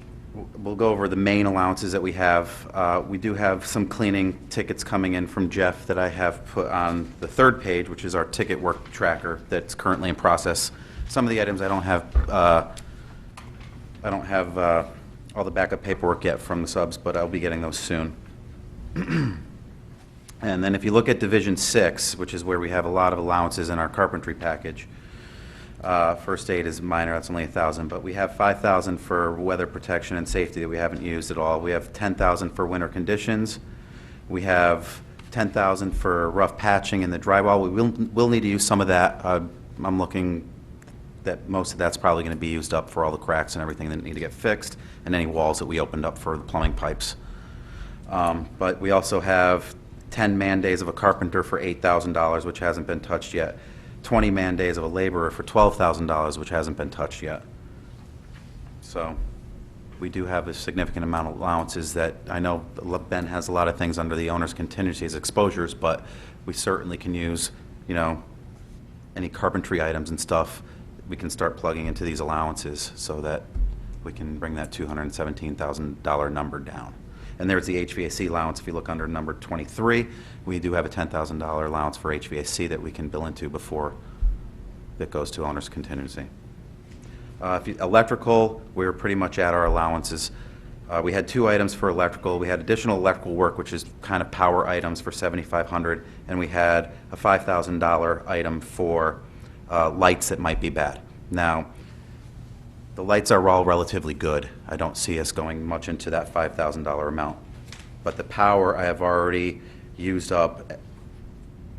G: we'll go over the main allowances that we have. We do have some cleaning tickets coming in from Jeff that I have put on the third page, which is our ticket work tracker that's currently in process. Some of the items I don't have all the backup paperwork yet from the subs, but I'll be getting those soon. And then if you look at Division 6, which is where we have a lot of allowances in our carpentry package, first aid is minor, that's only 1,000, but we have 5,000 for weather protection and safety that we haven't used at all. We have 10,000 for winter conditions. We have 10,000 for rough patching in the drywall. We'll need to use some of that. I'm looking that most of that's probably going to be used up for all the cracks and everything that need to get fixed, and any walls that we opened up for the plumbing pipes. But we also have 10 man days of a carpenter for $8,000, which hasn't been touched yet. 20 man days of a laborer for $12,000, which hasn't been touched yet. So we do have a significant amount of allowances that I know Ben has a lot of things under the owner's contingency as exposures, but we certainly can use, any carpentry items and stuff. We can start plugging into these allowances so that we can bring that $217,000 number down. And there's the HVAC allowance. If you look under number 23, we do have a $10,000 allowance for HVAC that we can bill into before it goes to owner's contingency. Electrical, we're pretty much at our allowances. We had 2 items for electrical. We had additional electrical work, which is kind of power items for $7,500, and we had a $5,000 item for lights that might be bad. Now, the lights are all relatively good. I don't see us going much into that $5,000 amount. But the power, I have already used up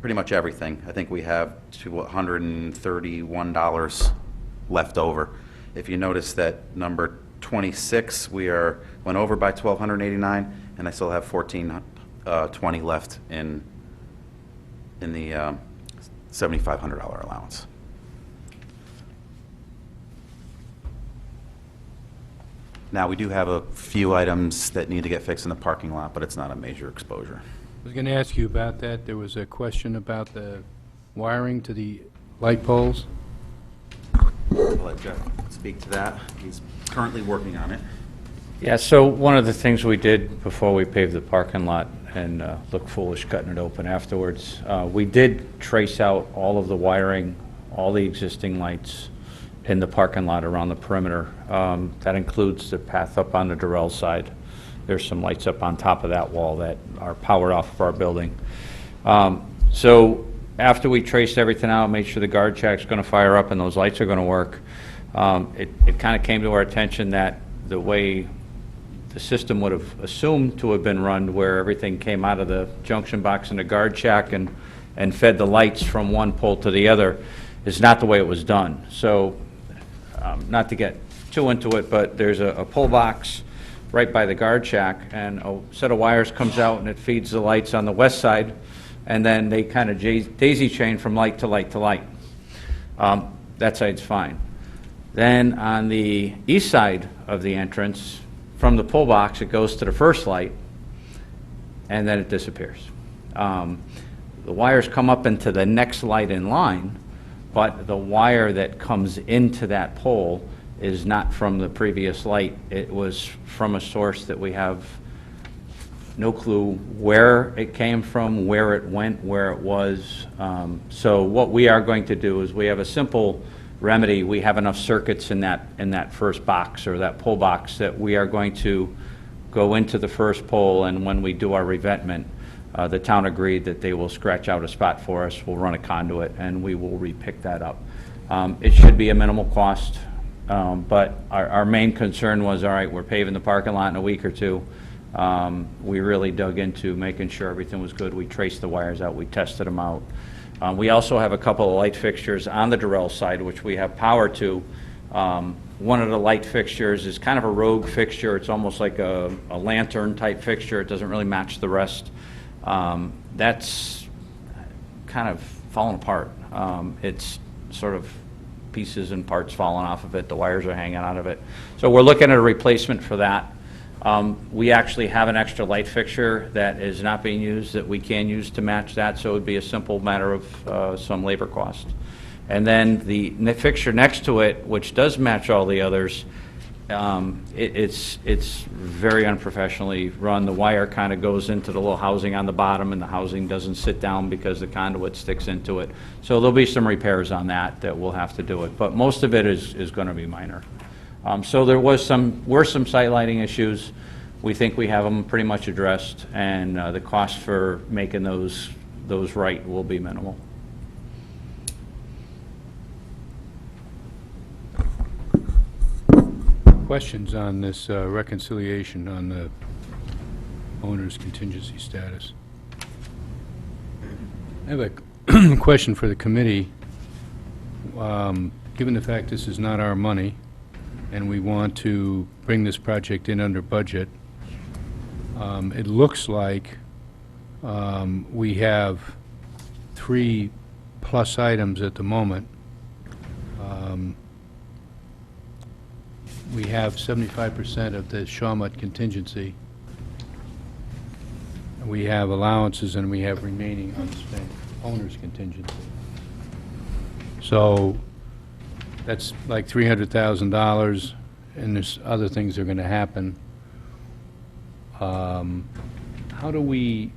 G: pretty much everything. I think we have to $131 left over. If you notice that number 26, we went over by $1,289, and I still have $1,420 left in the $7,500 allowance. Now, we do have a few items that need to get fixed in the parking lot, but it's not a major exposure.
A: I was going to ask you about that. There was a question about the wiring to the light poles.
G: I'll let Jeff speak to that. He's currently working on it.
I: Yeah, so one of the things we did before we paved the parking lot and looked foolish cutting it open afterwards, we did trace out all of the wiring, all the existing lights in the parking lot around the perimeter. That includes the path up on the Durrell side. There's some lights up on top of that wall that are powered off of our building. So after we traced everything out, made sure the guard shack's going to fire up and those lights are going to work, it kind of came to our attention that the way the system would have assumed to have been run, where everything came out of the junction box in the guard shack and fed the lights from one pole to the other, is not the way it was done. So, not to get too into it, but there's a pole box right by the guard shack, and a set of wires comes out and it feeds the lights on the west side, and then they kind of daisy chain from light to light to light. That side's fine. Then on the east side of the entrance, from the pole box, it goes to the first light, and then it disappears. The wires come up into the next light in line, but the wire that comes into that pole is not from the previous light. It was from a source that we have no clue where it came from, where it went, where it was. So what we are going to do is we have a simple remedy. We have enough circuits in that first box, or that pole box, that we are going to go into the first pole, and when we do our revetment, the town agreed that they will scratch out a spot for us, we'll run a conduit, and we will re-pick that up. It should be a minimal cost, but our main concern was, all right, we're paving the parking lot in a week or two. We really dug into making sure everything was good. We traced the wires out, we tested them out. We also have a couple of light fixtures on the Durrell side, which we have power to. One of the light fixtures is kind of a rogue fixture. It's almost like a lantern type fixture. It doesn't really match the rest. That's kind of fallen apart. It's sort of pieces and parts falling off of it. The wires are hanging out of it. So we're looking at a replacement for that. We actually have an extra light fixture that is not being used that we can use to match that, so it would be a simple matter of some labor cost. And then the fixture next to it, which does match all the others, it's very unprofessionally run. The wire kind of goes into the little housing on the bottom, and the housing doesn't sit down because the conduit sticks into it. So there'll be some repairs on that we'll have to do it, but most of it is going to be minor. So there were some site lighting issues. We think we have them pretty much addressed, and the cost for making those right will be minimal.
A: Questions on this reconciliation on the owner's contingency status? I have a question for the committee. Given the fact this is not our money, and we want to bring this project in under budget, it looks like we have 3 plus items at the moment. We have 75% of the Shawmut contingency. We have allowances, and we have remaining unspent owner's contingency. So that's like $300,000, and there's other things that are going to happen. How do we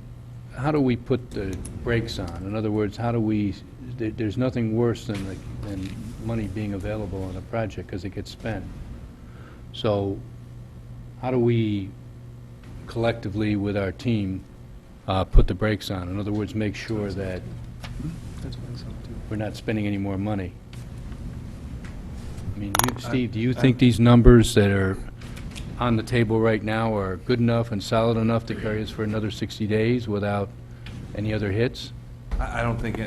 A: put the brakes on? In other words, how do we? There's nothing worse than money being available on a project because it gets spent. So how do we collectively with our team put the brakes on? In other words, make sure that we're not spending any more money. I mean, Steve, do you think these numbers that are on the table right now are good enough and solid enough to carry us for another 60 days without any other hits?
E: I don't think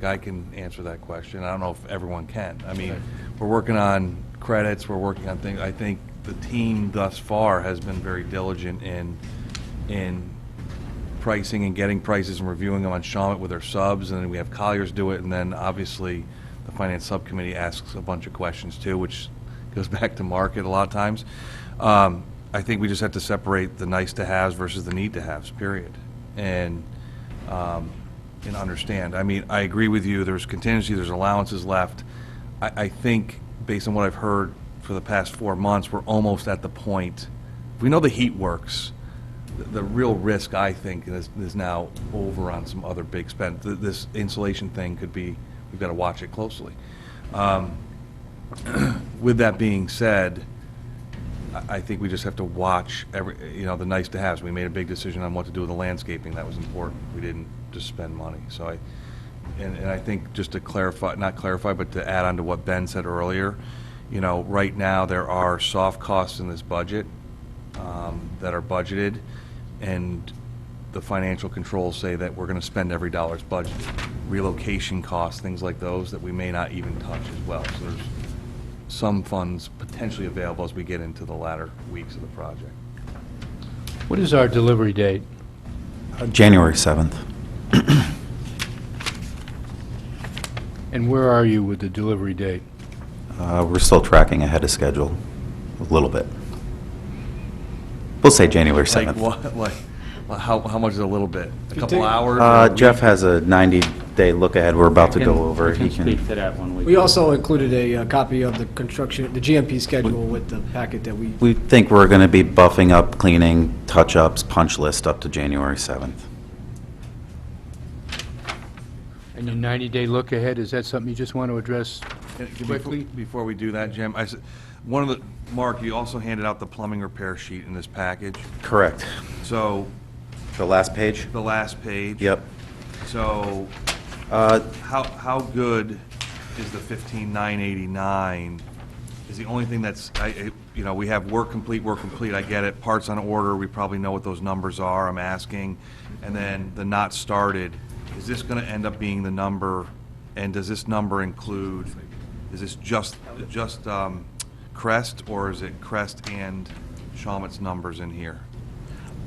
E: I can answer that question. I don't know if everyone can. I mean, we're working on credits, we're working on things. I think the team thus far has been very diligent in pricing and getting prices and reviewing them on Shawmut with their subs, and then we have Colliers do it, and then obviously the finance subcommittee asks a bunch of questions too, which goes back to market a lot of times. I think we just have to separate the nice-to-haves versus the need-to-haves, period, and understand. I mean, I agree with you. There's contingency, there's allowances left. I think, based on what I've heard for the past 4 months, we're almost at the point. If we know the heat works, the real risk, I think, is now over on some other big spend. This insulation thing could be, we've got to watch it closely. With that being said, I think we just have to watch the nice-to-haves. We made a big decision on what to do with the landscaping. That was important. We didn't just spend money. So I think just to clarify, not clarify, but to add on to what Ben said earlier, you know, right now, there are soft costs in this budget that are budgeted, and the financial controls say that we're gonna spend every dollar's budgeted. Relocation costs, things like those, that we may not even touch as well. So there's some funds potentially available as we get into the latter weeks of the project.
A: What is our delivery date?
G: January 7th.
A: And where are you with the delivery date?
G: We're still tracking ahead of schedule, a little bit. We'll say January 7th.
E: Like what, how much is a little bit? A couple hours? or a
G: Jeff
E: week?
G: has a 90-day look ahead we're about to go over.
I: I can
G: He can-
I: speak to that when we...
F: We also included a copy of the construction, the GMP schedule with the packet that we,
G: We think we're going to be buffing up, cleaning, touch-ups, punch list up to January 7th.
A: And your 90-day look ahead, is that something you just want to address quickly?
E: Before we do that, Jim, Mark, you also handed out the plumbing repair sheet in this package.
G: Correct.
E: So,
G: The last page?
E: the last page.
G: Yep.
E: So,
G: Uh,
E: how good is the 15,989? Is the only thing that's, you know, we have work complete, I get it, parts on order, we probably know what those numbers are, I'm asking. And then the not started, is this gonna end up being the number, and does this number include, is this just Crest, or is it Crest and Shawmut's numbers in here?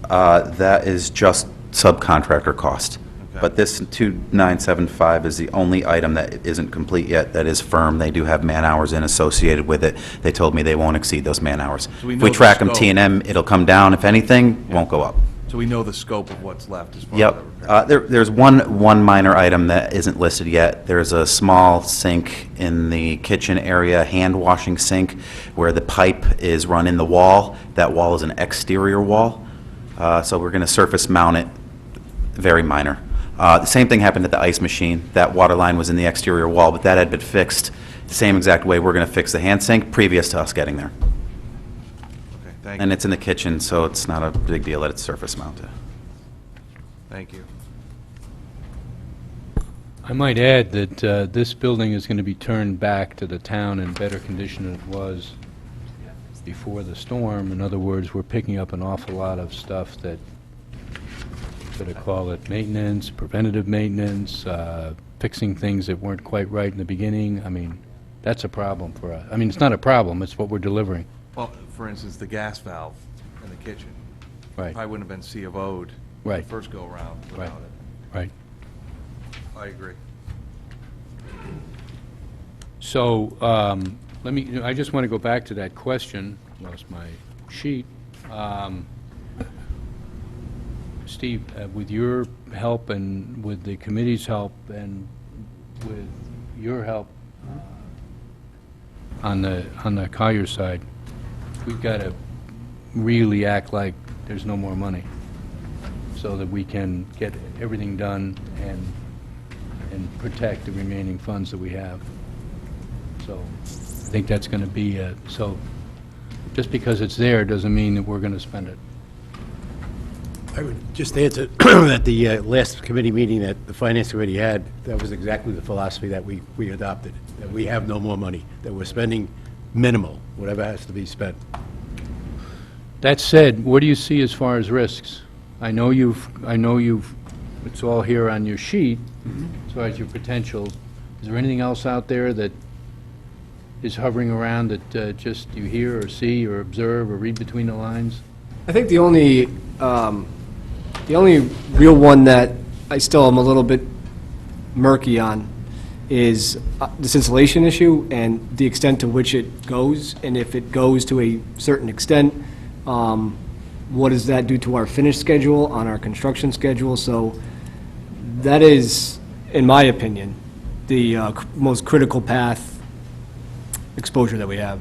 G: That is just subcontractor cost.
E: Okay.
G: But this 2975 is the only item that isn't complete yet, that is firm. They do have man-hours in associated with it. They told me they won't exceed those man-hours.
E: So we
G: If
E: know
G: we
E: the
G: track them
E: scope.
G: T&M, it'll come down. If anything, won't go up.
E: So we know the scope of what's left as far as
G: Yep.
E: that repair.
G: There's one minor item that isn't listed yet. There's a small sink in the kitchen area, hand-washing sink, where the pipe is run in the wall. That wall is an exterior wall, so we're going to surface mount it, very minor. The same thing happened at the ice machine. That water line was in the exterior wall, but that had been fixed the same exact way we're going to fix the hand sink previous to us getting there.
E: Okay, thank
G: And
E: you,
G: it's in the kitchen, so it's not a big deal that it's surface mounted.
E: thank you.
A: I might add that this building is going to be turned back to the town in better condition than it was before the storm. In other words, we're picking up an awful lot of stuff that, should I call it maintenance, preventative maintenance, fixing things that weren't quite right in the beginning. I mean, that's a problem for us. I mean, it's not a problem, it's what we're delivering.
E: Well, for instance, the gas valve in the kitchen.
A: Right,
E: Probably wouldn't have been C of O'd the
A: Right.
E: first go-around
A: right,
E: without it.
A: right.
E: I agree.
A: So, I just want to go back to that question, lost my sheet. Steve, with your help and with the committee's help and with your help on the Collier side, we've got to really act like there's no more money so that we can get everything done and protect the remaining funds that we have. So I think that's going to be, so just because it's there doesn't mean that we're going to spend it.
D: I would just answer at the last committee meeting that the Finance Committee had, that was exactly the philosophy that we adopted, that we have no more money, that we're spending minimal, whatever has to be spent.
A: That said, what do you see as far as risks? I know you've, it's all here on your sheet, as far as your potential. Is there anything else out there that is hovering around that just you hear or see or observe or read between the lines?
F: I think the only real one that I still am a little bit murky on is this insulation issue and the extent to which it goes, and if it goes to a certain extent, what does that do to our finish schedule, on our construction schedule? So that is, in my opinion, the most critical path exposure that we have.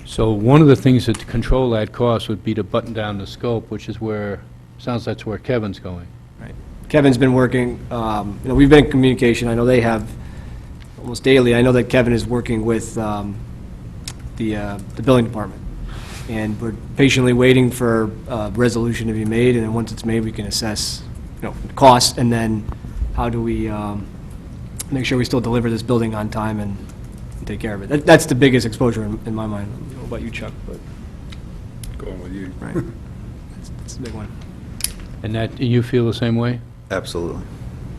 A: So one of the things that to control that cost would be to button down the scope, which is where, sounds that's where Kevin's going.
F: Kevin's been working, we've been in communication. I know they have almost daily. I know that Kevin is working with the building department. And we're patiently waiting for a resolution to be made, and then once it's made, we can assess, costs, and then how do we make sure we still deliver this building on time and take care of it. That's the biggest exposure in my mind. I don't know about you, Chuck, but
J: Going with you.
F: right. It's a big one.
A: And that, you feel the same way?
G: Absolutely.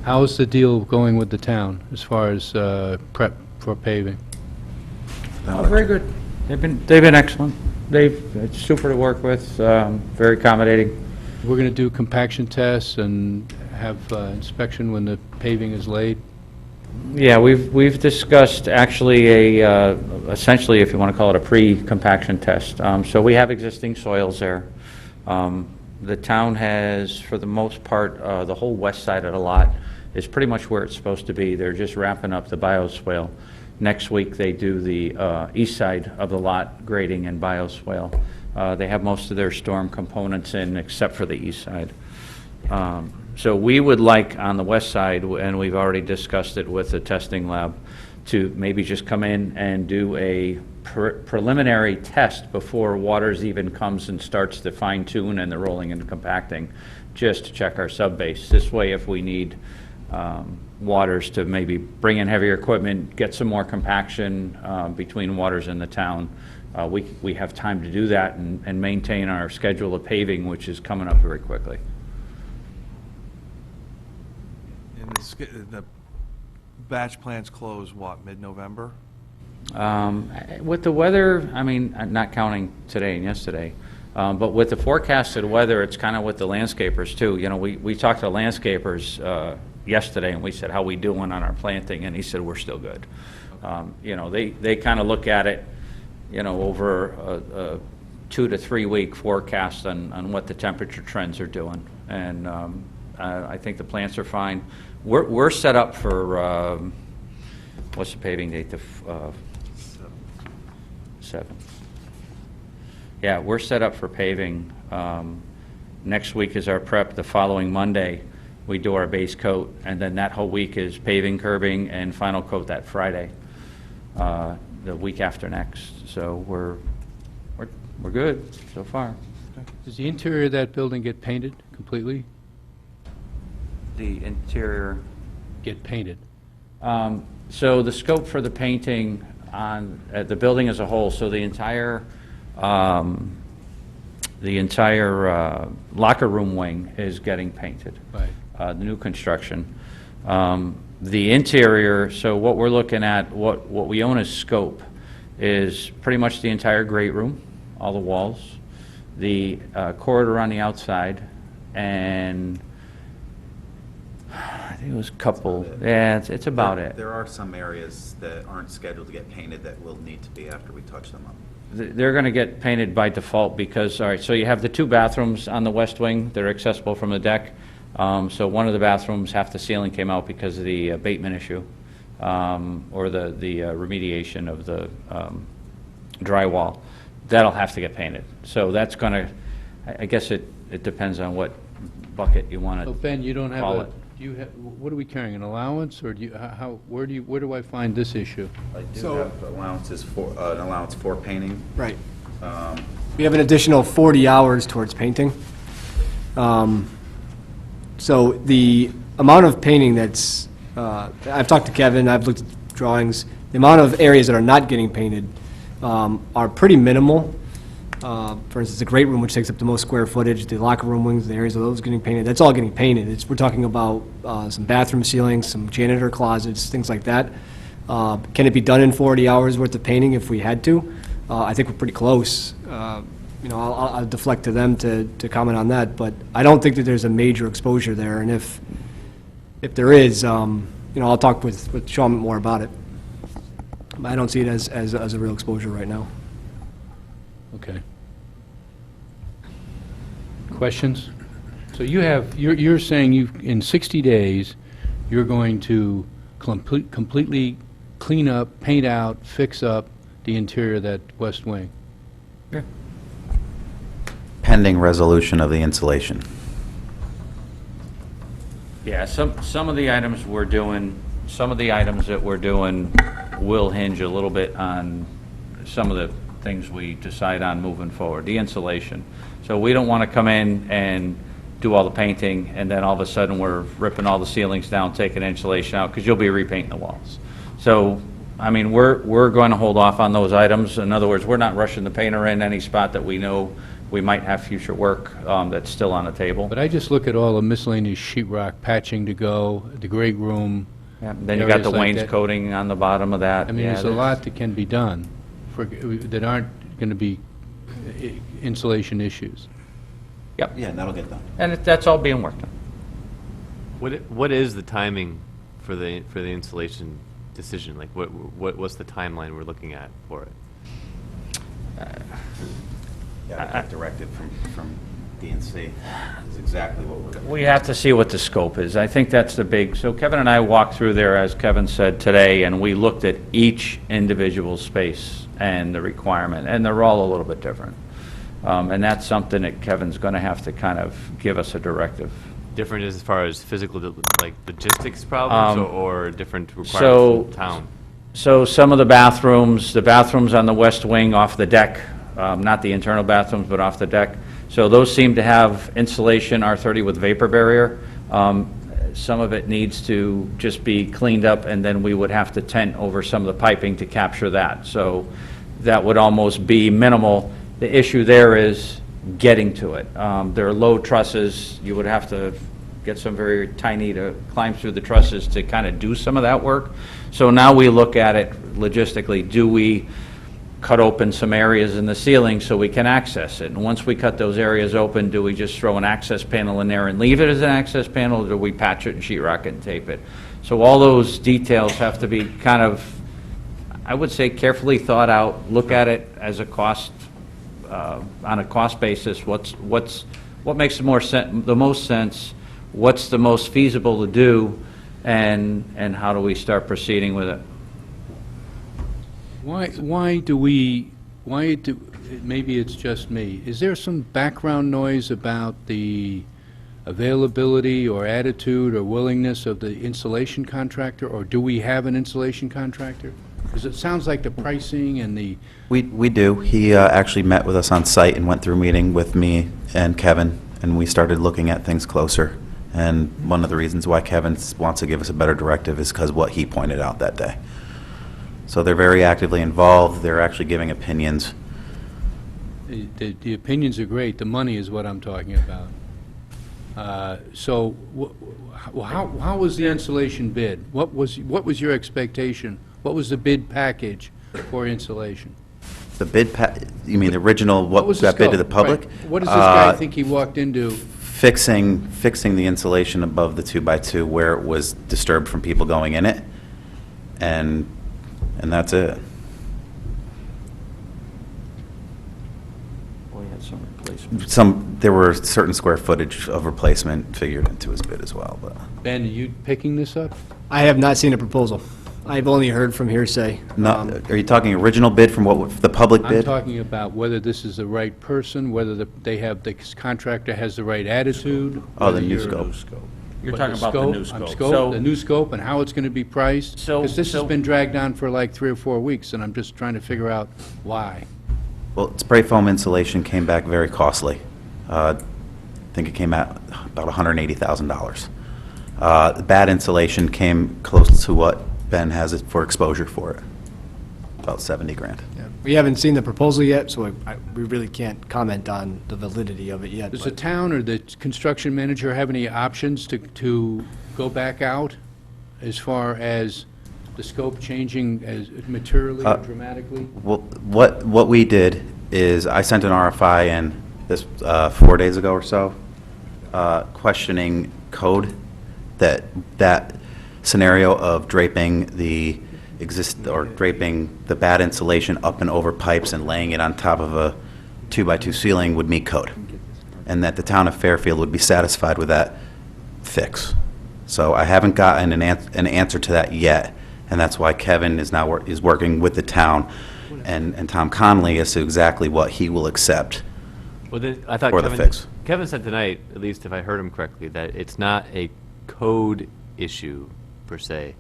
A: How's the deal going with the town as far as prep for paving?
I: Very good. They've been excellent. It's super to work with, very accommodating.
A: We're going to do compaction tests and have inspection when the paving is laid?
I: Yeah, we've discussed actually essentially, if you want to call it a pre-compaction test. So we have existing soils there. The town has, for the most part, the whole west side of the lot is pretty much where it's supposed to be. They're just wrapping up the bioswale. Next week, they do the east side of the lot grading and bioswale. They have most of their storm components in, except for the east side. So we would like, on the west side, and we've already discussed it with the testing lab, to maybe just come in and do a preliminary test before Waters even comes and starts to fine tune and the rolling and compacting, just to check our subbase. This way, if we need Waters to maybe bring in heavier equipment, get some more compaction between Waters and the town, we have time to do that and maintain our schedule of paving, which is coming up very quickly.
E: And the batch plants close, what, mid-November?
I: With the weather, I mean, not counting today and yesterday, but with the forecasted weather, it's kind of with the landscapers too. You know, we talked to landscapers yesterday and we said, how we doing on our planting? And he said, we're still good. You know, they kind of look at it, you know, over a 2 to 3 week forecast on what the temperature trends are doing. And I think the plants are fine. We're set up for, what's the paving date? The 7th. Yeah, we're set up for paving. Next week is our prep. The following Monday, we do our base coat, and then that whole week is paving, curbing, and final coat that Friday, the week after next. So we're good so far.
A: Does the interior of that building get painted completely?
I: The interior.
A: Get painted?
I: So the scope for the painting on the building as a whole, so the entire locker room wing is getting painted.
A: Right.
I: The new construction. The interior, so what we're looking at, what we own as scope, is pretty much the entire great room, all the walls, the corridor on the outside, and I think it was a couple, yeah, it's about it.
G: There are some areas that aren't scheduled to get painted that will need to be after we touch them up.
I: They're going to get painted by default because, all right, so you have the 2 bathrooms on the west wing that are accessible from the deck. So one of the bathrooms, half the ceiling came out because of the abatement issue, or the remediation of the drywall. That'll have to get painted. So that's going to, I guess it depends on what bucket you want
A: So
I: to
A: Ben, you don't have
I: call
A: a,
I: it.
A: do you have, what are we carrying, an allowance, or do you, where do I find this issue?
G: I do
F: So-
G: have allowances for, an allowance for painting.
F: Right. We have an additional 40 hours towards painting. So the amount of painting that's, I've talked to Kevin, I've looked at drawings, the amount of areas that are not getting painted are pretty minimal. For instance, the great room, which takes up the most square footage, the locker room wings, the areas of those getting painted, that's all getting painted. We're talking about some bathroom ceilings, some janitor closets, things like that. Can it be done in 40 hours worth of painting if we had to? I think we're pretty close. You know, I'll deflect to them to comment on that, but I don't think that there's a major exposure there, and if there is, you know, I'll talk with Sean more about it. But I don't see it as a real exposure right now.
A: Okay. Questions? So you're saying in 60 days, you're going to completely clean up, paint out, fix up the interior of that west wing?
I: Yeah.
G: Pending resolution of the insulation.
I: Yeah, some of the items we're doing, some of the items that we're doing will hinge a little bit on some of the things we decide on moving forward, the insulation. So we don't want to come in and do all the painting, and then all of a sudden we're ripping all the ceilings down, taking insulation out, because you'll be repainting the walls. So I mean, we're going to hold off on those items. In other words, we're not rushing the painter in any spot that we know we might have future work that's still on the table.
A: But I just look at all the miscellaneous sheetrock, patching to go, the great room.
I: Yeah, then you got the
A: areas like that.
I: wainscoting on the bottom of that.
A: I mean,
I: Yeah,
A: there's a lot that can be done that aren't going to be insulation issues.
I: Yep,
G: Yeah, that'll get done.
I: and that's all being worked on.
H: What is the timing for the installation decision? Like, what's the timeline we're looking at for it?
G: Yeah, that directive from DNC is exactly what we're going
I: We have to see what the scope is. I think that's the big, so Kevin and I walked through there, as Kevin said today, and we looked at each individual space and the requirement, and they're all a little bit different. And that's something that Kevin's going to have to kind of give us a directive.
H: Different as far as physical, like logistics problems, or different
I: so-
H: requirements from town?
I: So some of the bathrooms on the west wing off the deck, not the internal bathrooms, but off the deck, so those seem to have insulation R30 with vapor barrier. Some of it needs to just be cleaned up, and then we would have to tent over some of the piping to capture that. So that would almost be minimal. The issue there is getting to it. There are low trusses. You would have to get some very tiny to climb through the trusses to kind of do some of that work. So now we look at it logistically. Do we cut open some areas in the ceiling so we can access it? And once we cut those areas open, do we just throw an access panel in there and leave it as an access panel, or do we patch it and sheetrock it and tape it? So all those details have to be kind of, I would say, carefully thought out. Look at it as a cost, on a cost basis. What makes the most sense? What's the most feasible to do? And how do we start proceeding with it?
A: Why do, maybe it's just me, is there some background noise about the availability or attitude or willingness of the installation contractor, or do we have an installation contractor? Because it sounds like the pricing and the,
G: We do. He actually met with us on site and went through a meeting with me and Kevin, and we started looking at things closer. And one of the reasons why Kevin wants to give us a better directive is because what he pointed out that day. So they're very actively involved. They're actually giving opinions.
A: the opinions are great, the money is what I'm talking about. So how was the installation bid? What was your expectation? What was the bid package for installation?
G: The bid, you mean the original, what
A: was the
G: got bid to the
A: scope?
G: public?
A: Right. What does this guy think he walked into?
G: Fixing the insulation above the 2x2 where it was disturbed from people going in it, and that's it.
I: We had some replacement.
G: There were certain square footage of replacement figured into his bid as well, but.
A: Ben, are you picking this up?
F: I have not seen a proposal. I've only heard from hearsay.
G: No, are you talking original bid from the public
A: I'm
G: bid?
A: talking about whether this is the right person, whether the contractor has the right attitude.
G: Oh, the
A: whether
G: new
A: you're-
G: scope.
I: You're
A: what,
I: talking about the new
A: on
I: scope.
A: the new scope and how it's going to be priced?
I: So-
A: Because this has
I: so-
A: been dragged on for like 3 or 4 weeks, and I'm just trying to figure out why.
G: Well, spray foam insulation came back very costly. I think it came out about $180,000. Bad insulation came close to what Ben has it for exposure for it, about 70 grand.
F: We haven't seen the proposal yet, so we really can't comment on the validity of it yet.
A: Does
F: but-
A: the town or the construction manager have any options to go back out as far as the scope changing as materially or dramatically?
G: Well, what we did is I sent an RFI in this 4 days ago or so, questioning code that scenario of draping the draping the bad insulation up and over pipes and laying it on top of a 2x2 ceiling would meet code, and that the town of Fairfield would be satisfied with that fix. So I haven't gotten an answer to that yet, and that's why Kevin is now is working with the town and Tom Conley as to exactly what he will accept.
H: Well, then, I thought
G: For the fix.
H: Kevin said tonight, at least if I heard him correctly, that it's not a code issue per se.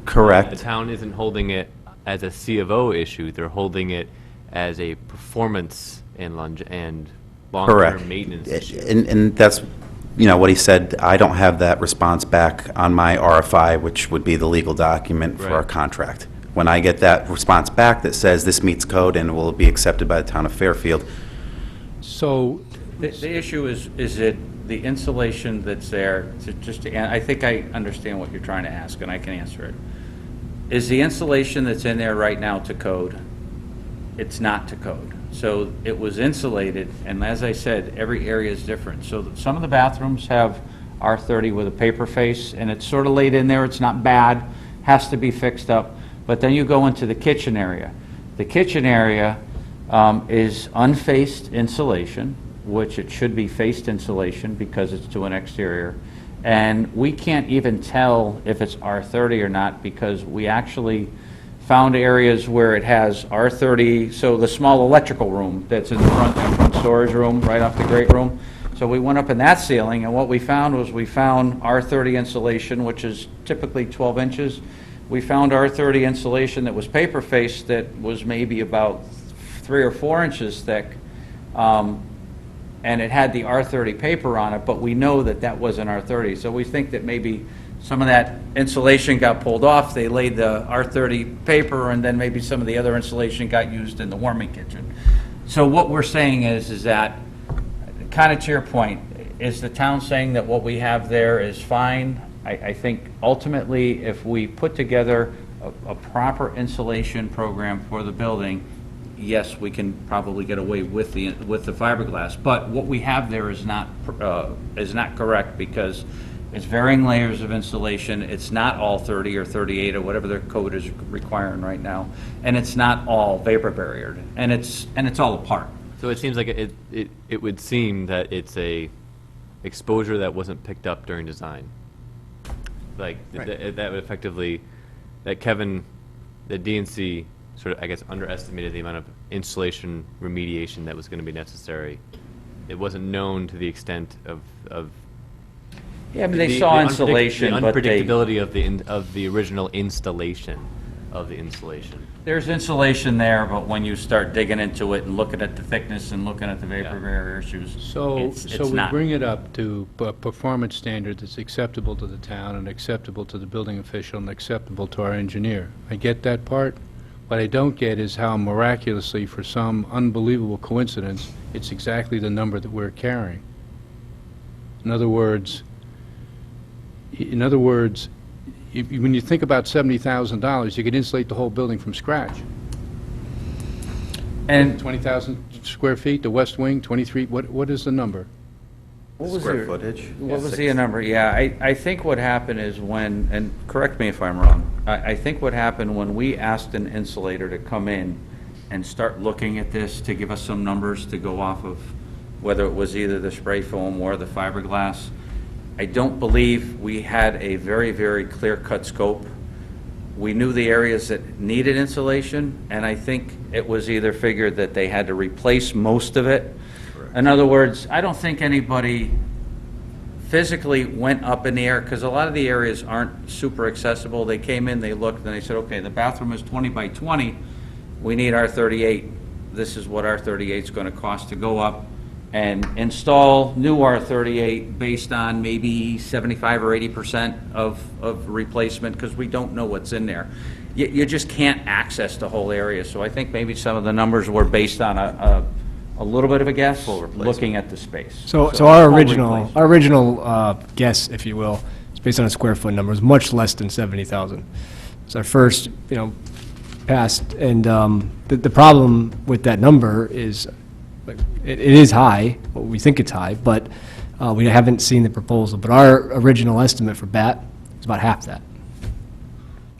G: Correct.
H: The town isn't holding it as a C of O issue, they're holding it as a performance and long-term
G: Correct.
H: maintenance issue.
G: And that's, what he said. I don't have that response back on my RFI, which would be the legal document for our
H: Right.
G: contract. When I get that response back that says this meets code and will be accepted by the town of Fairfield,
A: So,
I: The issue is it the insulation that's there, and I think I understand what you're trying to ask, and I can answer it. Is the insulation that's in there right now to code? It's not to code. So it was insulated, and as I said, every area is different. So some of the bathrooms have R30 with a paper face, and it's sort of laid in there, it's not bad, has to be fixed up. But then you go into the kitchen area. The kitchen area is unfaced insulation, which it should be faced insulation because it's to an exterior. And we can't even tell if it's R30 or not because we actually found areas where it has R30, so the small electrical room that's in the front storage room, right off the great room. So we went up in that ceiling, and what we found was we found R30 insulation, which is typically 12 inches. We found R30 insulation that was paper faced that was maybe about 3 or 4 inches thick, and it had the R30 paper on it, but we know that that wasn't R30. So we think that maybe some of that insulation got pulled off, they laid the R30 paper, and then maybe some of the other insulation got used in the warming kitchen. So what we're saying is that, kind of to your point, is the town saying that what we have there is fine? I think ultimately, if we put together a proper insulation program for the building, yes, we can probably get away with the fiberglass. But what we have there is not correct because it's varying layers of insulation. It's not all 30 or 38 or whatever their code is requiring right now, and it's not all vapor barriered, and it's all apart.
H: So it seems like it would seem that it's a exposure that wasn't picked up during design. Like, that would effectively, that DNC sort of, I guess, underestimated the amount of insulation remediation that was going to be necessary. It wasn't known to the extent of
I: Yeah, I mean, they saw insulation,
H: the
I: but they...
H: unpredictability of the original installation of the insulation.
I: There's insulation there, but when you start digging into it and looking at the thickness and looking at the vapor barrier issues,
A: so we
I: not.
A: bring it up to a performance standard that's acceptable to the town and acceptable to the building official and acceptable to our engineer. I get that part. What I don't get is how miraculously, for some unbelievable coincidence, it's exactly the number that we're carrying. In other words, when you think about $70,000, you could insulate the whole building from scratch.
I: And
A: 20,000 square feet, the west wing, 23, what is the number?
I: what was
G: square
I: your-
G: footage.
I: What was the number? Yeah, I think what happened is when, and correct me if I'm wrong, I think what happened when we asked an insulator to come in and start looking at this to give us some numbers to go off of, whether it was either the spray foam or the fiberglass, I don't believe we had a very, very clear-cut scope. We knew the areas that needed insulation, and I think it was either figured that they had to replace most of it. In other words, I don't think anybody physically went up in the air, because a lot of the areas aren't super accessible. They came in, they looked, and they said, okay, the bathroom is 20 by 20, we need R38. This is what R38 is going to cost to go up and install new R38 based on maybe 75 or 80% of replacement, because we don't know what's in there. You just can't access the whole area. So I think maybe some of the numbers were based on a little bit of a guess, looking at the space.
F: So our
I: full
F: original guess, if you will, is based on a square foot number, is much less than 70,000. It's our first, passed, and the problem with that number is, like, it is high, we think it's high, but we haven't seen the proposal. But our original estimate for BAT is about half that.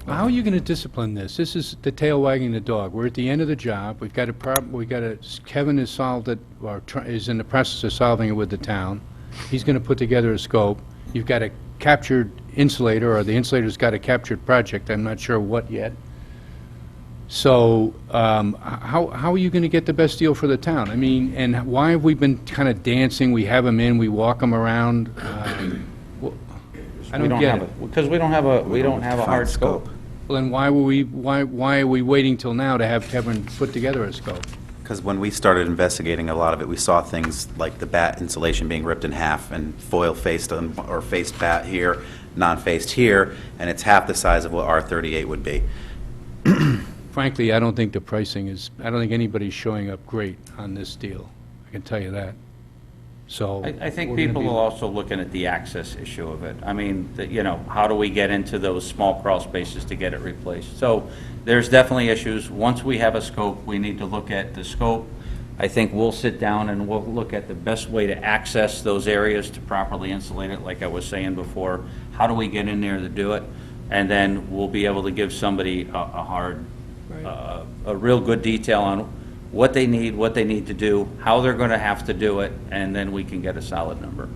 A: Well, how are you going to discipline this? This is the tail wagging the dog. We're at the end of the job. We've got Kevin has solved it, or is in the process of solving it with the town. He's going to put together a scope. You've got a captured insulator, or the insulator's got a captured project. I'm not sure what yet. So how are you going to get the best deal for the town? I mean, and why have we been kind of dancing? We have them in, we walk them around. I don't get it.
I: Because we don't have a hard scope.
A: Well, then why are we waiting till now to have Kevin put together a scope?
G: Because when we started investigating a lot of it, we saw things like the bat insulation being ripped in half and foil faced or faced bat here, non-faced here, and it's half the size of what R38 would be.
A: frankly, I don't think the pricing is, I don't think anybody's showing up great on this deal. I can tell you that. So.
I: I think
A: we're gonna
I: people
A: be-
I: are also looking at the access issue of it. I mean, how do we get into those small crawl spaces to get it replaced? So there's definitely issues. Once we have a scope, we need to look at the scope. I think we'll sit down and we'll look at the best way to access those areas to properly insulate it, like I was saying before. How do we get in there to do it? And then we'll be able to give somebody a real good detail on what they need to do, how they're going to have to do it, and then we can get a solid number.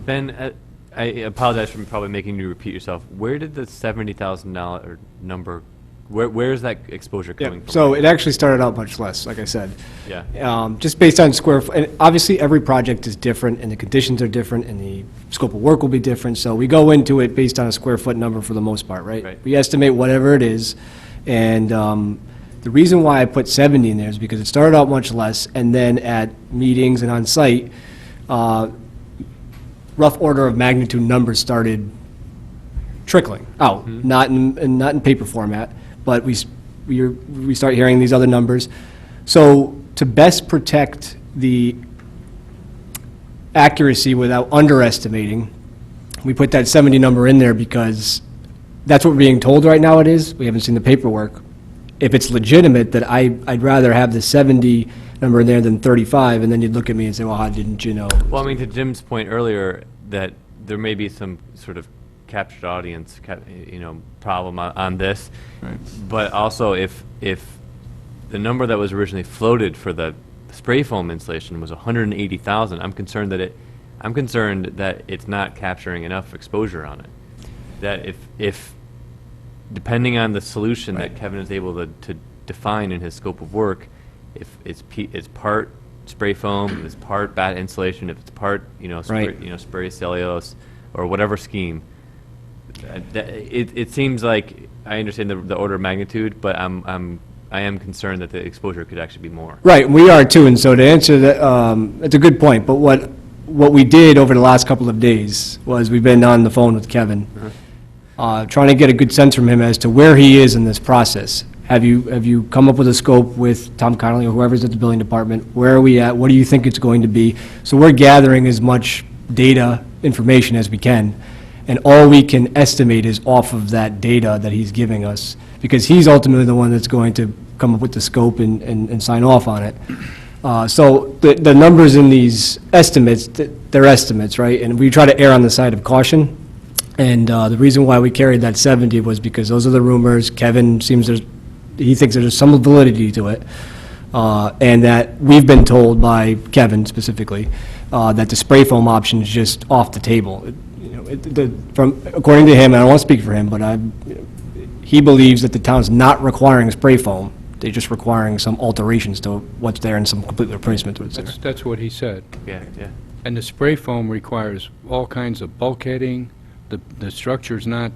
H: Ben, I apologize for probably making you repeat yourself. Where did the $70,000 number, where is that exposure coming from?
F: So it actually started out much less, like I said.
H: Yeah.
F: Just based on and obviously every project is different, and the conditions are different, and the scope of work will be different, so we go into it based on a square foot number for the most part, right?
H: Right.
F: We estimate whatever it is, and the reason why I put 70 in there is because it started out much less, and then at meetings and on site, rough order of magnitude numbers started trickling out, not in paper format, but we start hearing these other numbers. So to best protect the accuracy without underestimating, we put that 70 number in there because that's what we're being told right now it is. We haven't seen the paperwork. If it's legitimate, that I'd rather have the 70 number in there than 35, and then you'd look at me and say, well, how didn't you know?
H: Well, I mean, to Jim's point earlier, that there may be some sort of captured audience, problem on this.
J: Right.
H: But also, if the number that was originally floated for the spray foam installation was 180,000, I'm concerned that it's not capturing enough exposure on it. That if depending on the solution that Kevin is able to define in his scope of work, if it's part spray foam, if it's part bat insulation, if it's part spray cellulose or whatever scheme, it seems like I understand the order of magnitude, but I am concerned that the exposure could actually be more.
F: Right, we are too, and so to answer that, it's a good point, but what we did over the last couple of days was we've been on the phone with Kevin, trying to get a good sense from him as to where he is in this process. Have you come up with a scope with Tom Connolly or whoever's at the building department? Where are we at? What do you think it's going to be? So we're gathering as much data, information as we can, and all we can estimate is off of that data that he's giving us, because he's ultimately the one that's going to come up with the scope and sign off on it. So the numbers in these estimates, they're estimates, right? And we try to err on the side of caution. And the reason why we carried that 70 was because those are the rumors. Kevin he thinks there's some validity to it. And that we've been told by Kevin specifically that the spray foam option is just off the table. According to him, and I don't want to speak for him, but he believes that the town's not requiring spray foam. They're just requiring some alterations to what's there and some complete replacement to what's there.
A: That's what he said.
H: Yeah.
A: And the spray foam requires all kinds of bulkheading. The structure's not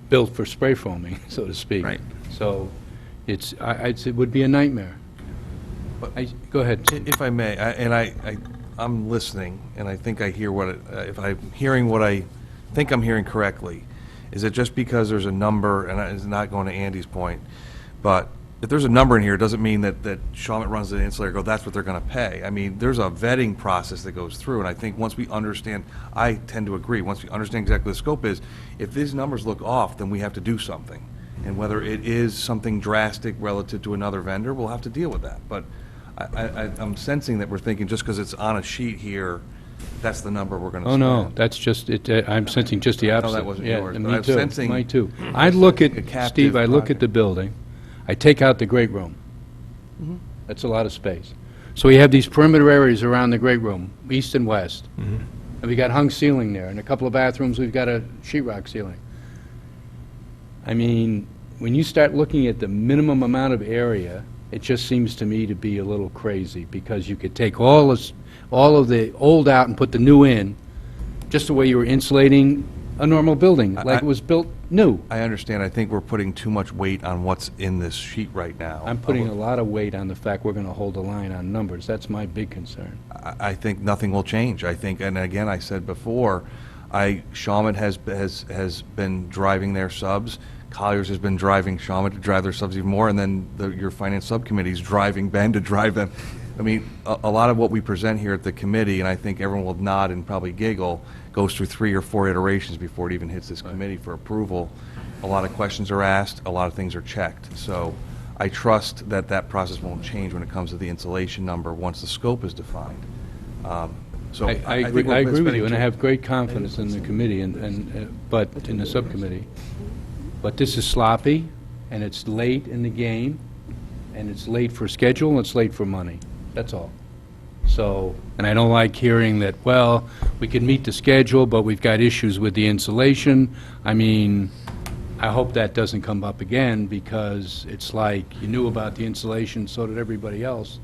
A: built for spray foaming, so to speak.
E: Right.
A: So it would be a nightmare. Go ahead.
E: If I may, I'm listening, and I think I hear if I'm hearing what I think I'm hearing correctly, is it just because there's a number, and it's not going to Andy's point, but if there's a number in here, it doesn't mean that Shawmut runs the insulator, that's what they're going to pay. I mean, there's a vetting process that goes through, and I think once we understand, I tend to agree, once we understand exactly what the scope is, if these numbers look off, then we have to do something. And whether it is something drastic relative to another vendor, we'll have to deal with that. But I'm sensing that we're thinking just because it's on a sheet here, that's the number we're going to
A: Oh,
E: spend.
A: no, that's just, I'm sensing just the
E: I know
A: opposite.
E: that wasn't
A: Yeah,
E: yours,
A: and
E: but
A: me
E: I'm
A: too,
E: sensing-
A: mine too. I look at,
E: a captive
A: Steve, I look at
E: project.
A: the building, I take out the great room. That's a lot of space. So we have these perimeter areas around the great room, east and west. And we got hung ceiling there, and a couple of bathrooms, we've got a sheetrock ceiling. I mean, when you start looking at the minimum amount of area, it just seems to me to be a little crazy, because you could take all of the old out and put the new in, just the way you were insulating a normal building, like it was built new.
E: I understand. I think we're putting too much weight on what's in this sheet right now.
A: I'm putting a lot of weight on the fact we're going to hold the line on numbers. That's my big concern.
E: I think nothing will change. I think, and again, I said before, Shawmut has been driving their subs. Colliers has been driving Shawmut to drive their subs even more, and then your finance subcommittee's driving Ben to drive them. I mean, a lot of what we present here at the committee, and I think everyone will nod and probably giggle, goes through 3 or 4 iterations before it even hits this committee for approval. A lot of questions are asked, a lot of things are checked. So I trust that that process won't change when it comes to the insulation number once the scope is defined. So
A: I
E: think
A: agree,
E: we're
A: I agree with
E: spending
A: you, and I
E: too-
A: have great confidence in the committee but in the subcommittee. But this is sloppy, and it's late in the game, and it's late for schedule, and it's late for money. That's all. So, and I don't like hearing that, well, we can meet the schedule, but we've got issues with the insulation. I mean, I hope that doesn't come up again, because it's like, you knew about the insulation, so did everybody else.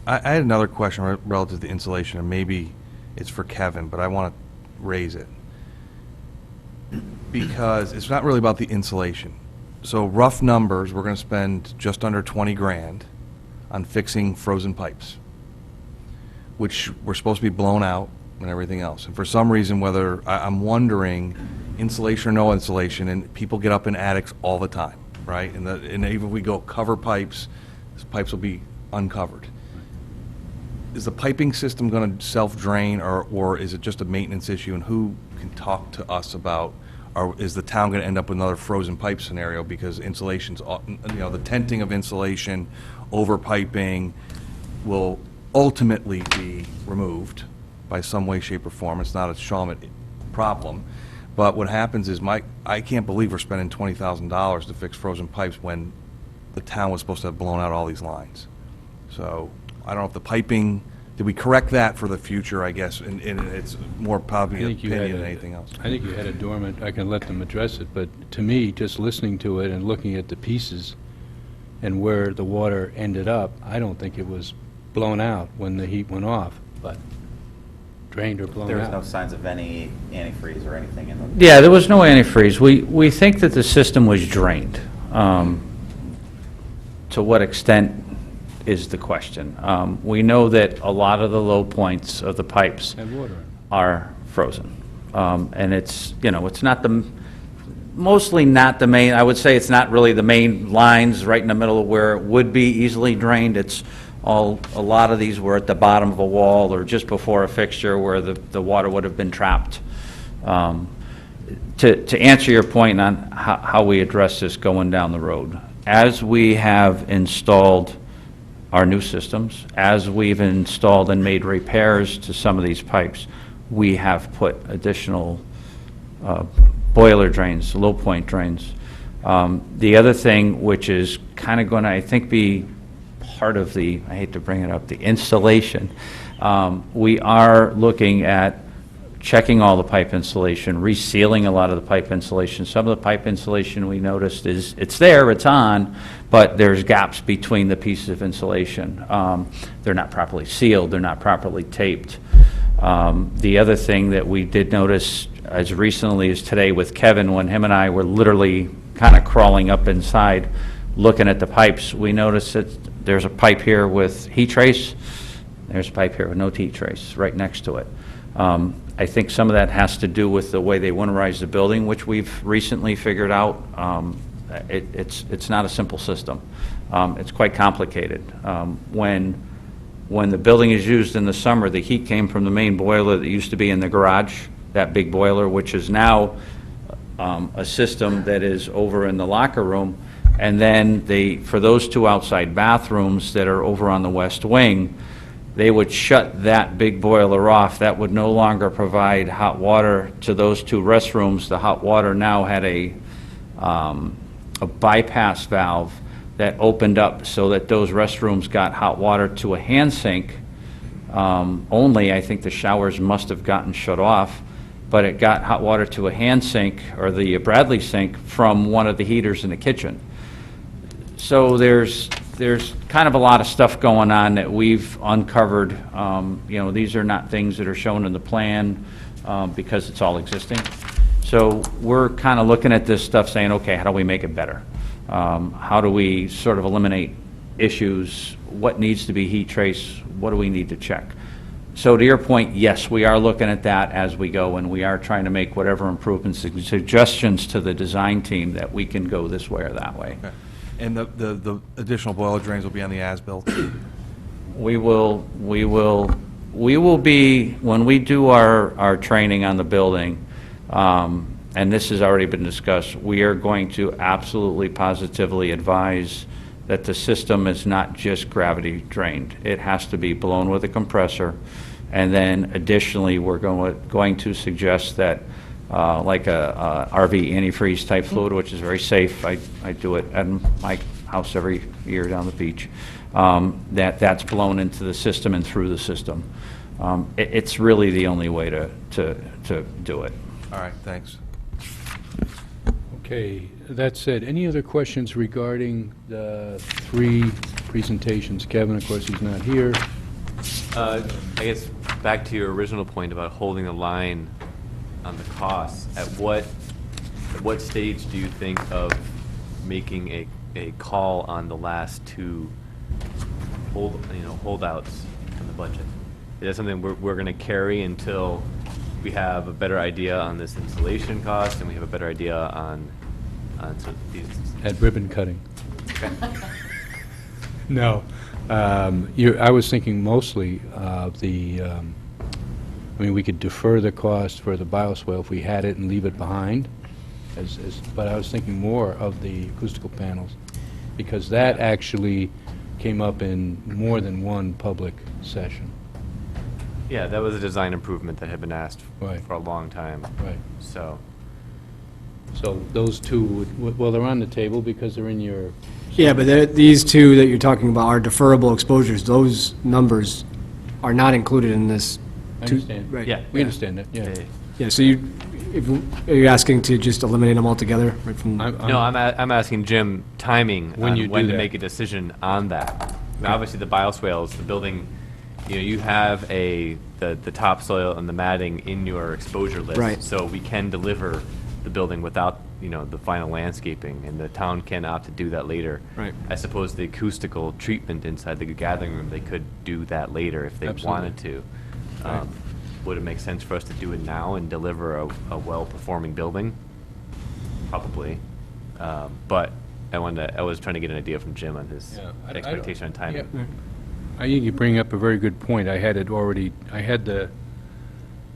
E: I had another question relative to insulation, and maybe it's for Kevin, but I want to raise it. Because it's not really about the insulation. So rough numbers, we're going to spend just under 20 grand on fixing frozen pipes, which were supposed to be blown out and everything else. And for some reason, I'm wondering, insulation or no insulation, and people get up in attics all the time, right? And even if we go cover pipes, these pipes will be uncovered. Is the piping system going to self-drain, or is it just a maintenance issue? And who can talk to us about, or is the town going to end up with another frozen pipe scenario because insulation's, the tenting of insulation over piping will ultimately be removed by some way, shape, or form. It's not a Shawmut problem. But what happens is I can't believe we're spending $20,000 to fix frozen pipes when the town was supposed to have blown out all these lines. So I don't know if the piping, did we correct that for the future, I guess, and it's more
A: I
E: probably
A: think you had
E: opinion than
A: a-
E: anything else.
A: I think you had a dormant, I can let them address it, but to me, just listening to it and looking at the pieces and where the water ended up, I don't think it was blown out when the heat went off, but drained or blown
G: There was no
A: out.
G: signs of any antifreeze or anything in the...
I: Yeah, there was no antifreeze. We think that the system was drained. To what extent is the question. We know that a lot of the low points of the pipes
A: Had water in it.
I: are frozen. And it's, it's not mostly not the main, I would say it's not really the main lines right in the middle of where it would be easily drained. It's a lot of these were at the bottom of a wall or just before a fixture where the water would have been trapped. To answer your point on how we address this going down the road, as we have installed our new systems, as we've installed and made repairs to some of these pipes, we have put additional boiler drains, low point drains. The other thing, which is kind of going to, I think, be part of the, I hate to bring it up, the installation, we are looking at checking all the pipe insulation, resealing a lot of the pipe insulation. Some of the pipe insulation we noticed is, it's there, it's on, but there's gaps between the pieces of insulation. They're not properly sealed, they're not properly taped. The other thing that we did notice as recently as today with Kevin, when him and I were literally kind of crawling up inside, looking at the pipes, we noticed that there's a pipe here with heat trace, there's a pipe here with no heat trace right next to it. I think some of that has to do with the way they winterize the building, which we've recently figured out. It's not a simple system. It's quite complicated. When the building is used in the summer, the heat came from the main boiler that used to be in the garage, that big boiler, which is now a system that is over in the locker room. And then for those two outside bathrooms that are over on the west wing, they would shut that big boiler off. That would no longer provide hot water to those two restrooms. The hot water now had a bypass valve that opened up so that those restrooms got hot water to a hand sink only. I think the showers must have gotten shut off, but it got hot water to a hand sink, or the Bradley sink, from one of the heaters in the kitchen. So there's kind of a lot of stuff going on that we've uncovered. These are not things that are shown in the plan because it's all existing. So we're kind of looking at this stuff saying, okay, how do we make it better? How do we sort of eliminate issues? What needs to be heat trace? What do we need to check? So to your point, yes, we are looking at that as we go, and we are trying to make whatever improvements, suggestions to the design team that we can go this way or that way.
E: Okay. And the additional boiler drains will be on the as-built?
I: We will be, when we do our training on the building, and this has already been discussed, we are going to absolutely positively advise that the system is not just gravity drained. It has to be blown with a compressor. And then additionally, we're going to suggest that, like a RV antifreeze type fluid, which is very safe. I do it at my house every year down the beach. That's blown into the system and through the system. It's really the only way to do it.
E: All right, thanks.
A: Okay, that said, any other questions regarding the 3 presentations? Kevin, of course, he's not here.
H: I guess back to your original point about holding the line on the costs, at what stage do you think of making a call on the last 2 holdouts on the budget? Is that something we're going to carry until we have a better idea on this installation cost and we have a better idea on sort of these?
A: At ribbon cutting. No. I was thinking mostly of the, I mean, we could defer the cost for the bioswale if we had it and leave it behind, but I was thinking more of the acoustical panels, because that actually came up in more than one public session.
H: Yeah, that was a design improvement that had been asked
A: Right.
H: for a long time.
A: Right.
H: So,
A: So those 2, well, they're on the table because they're in your...
F: Yeah, but these 2 that you're talking about are deferable exposures. Those numbers are not included in this.
A: I understand.
F: Right.
H: yeah.
A: We understand that, yeah.
F: Yeah, so are you asking to just eliminate them altogether? Right from?
H: No, I'm asking Jim timing
A: When
H: on
A: you do
H: when to
A: that.
H: make a decision on that. Now, obviously, the bioswales, the building, you have the topsoil and the matting in your exposure list.
F: Right.
H: So we can deliver the building without, the final landscaping, and the town can opt to do that later.
F: Right.
H: I suppose the acoustical treatment inside the gathering room, they could do that later if they
A: Absolutely.
H: wanted to.
A: Right.
H: Would it make sense for us to do it now and deliver a well-performing building? Probably. But I was trying to get an idea from Jim on his
A: Yeah, I don't-
H: expectation on timing.
A: Yeah. I think you bring up a very good point. I had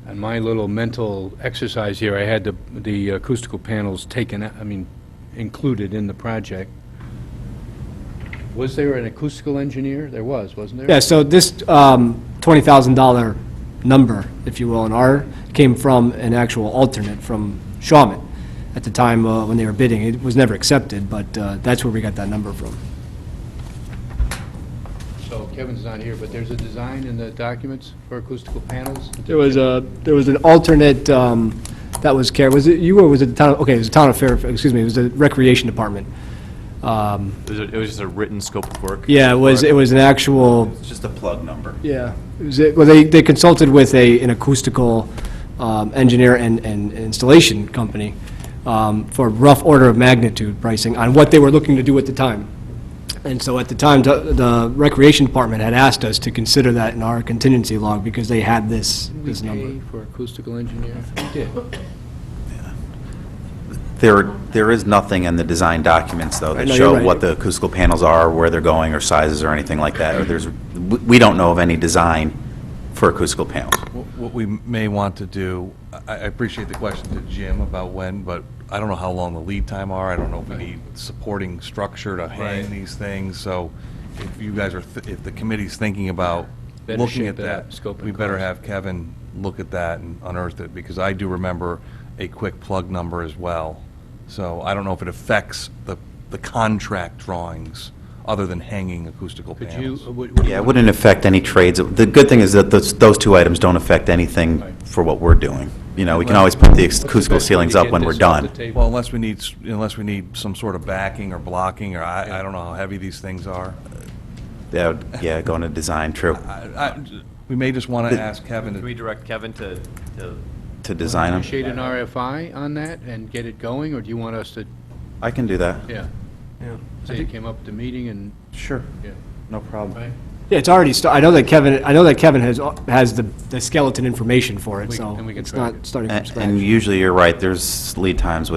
A: on my little mental exercise here, I had the acoustical panels included in the project. Was there an acoustical engineer? There was, wasn't there?
F: Yeah, so this $20,000 number, if you will, came from an actual alternate from Shawman at the time when they were bidding. It was never accepted, but that's where we got that number from.
A: So Kevin's not here, but there's a design in the documents for acoustical panels?
F: There was an alternate that was was it you or was it the town? Okay, it was the town of Fairfield. Excuse me, it was the recreation department.
H: It was just a written scope of work?
F: Yeah, it was an actual.
G: It's just a plug number.
F: Yeah, well, they consulted with an acoustical engineer and installation company for rough order of magnitude pricing on what they were looking to do at the time. And so at the time, the Recreation Department had asked us to consider that in our contingency log because they had this number.
A: We pay for acoustical engineer? We did.
G: There is nothing in the design documents, though, that
F: No, you're
G: show
F: right.
G: what the acoustical panels are, where they're going, or sizes, or anything like that. Or we don't know of any design for acoustical panels.
E: What we may want to do, I appreciate the question to Jim about when, but I don't know how long the lead time are. I don't know if we need supporting structure to hang
A: Right.
E: these things. So if you guys if the committee's thinking about
A: Better
E: looking
A: shape
E: at
A: it up,
E: that,
A: scope and
E: we better
A: cost.
E: have Kevin look at that and unearth it, because I do remember a quick plug number as well. So I don't know if it affects the contract drawings, other than hanging acoustical
A: Could
E: panels.
A: you...
G: Yeah, it wouldn't affect any trades. The good thing is that those 2 items don't affect anything
A: Right.
G: for what we're doing. We can always put the acoustical ceilings up when we're done.
E: Well, unless we need some sort of backing or blocking, or I don't know how heavy these things are.
G: Yeah, going to design, true.
E: We may just want to ask Kevin
H: Can we
E: to,
H: direct Kevin to
G: To design them.
A: Initiate an RFI on that and get it going, or do you want us to,
G: I can do that.
A: yeah? Say it came up at the meeting and,
G: Sure.
A: yeah,
G: No problem.
A: right?
F: Yeah, it's already, I know that Kevin has the skeleton information for it, so
A: and we can
F: it's
A: track
F: not
A: it.
F: starting from
G: And
F: scratch.
G: usually, you're right, there's lead times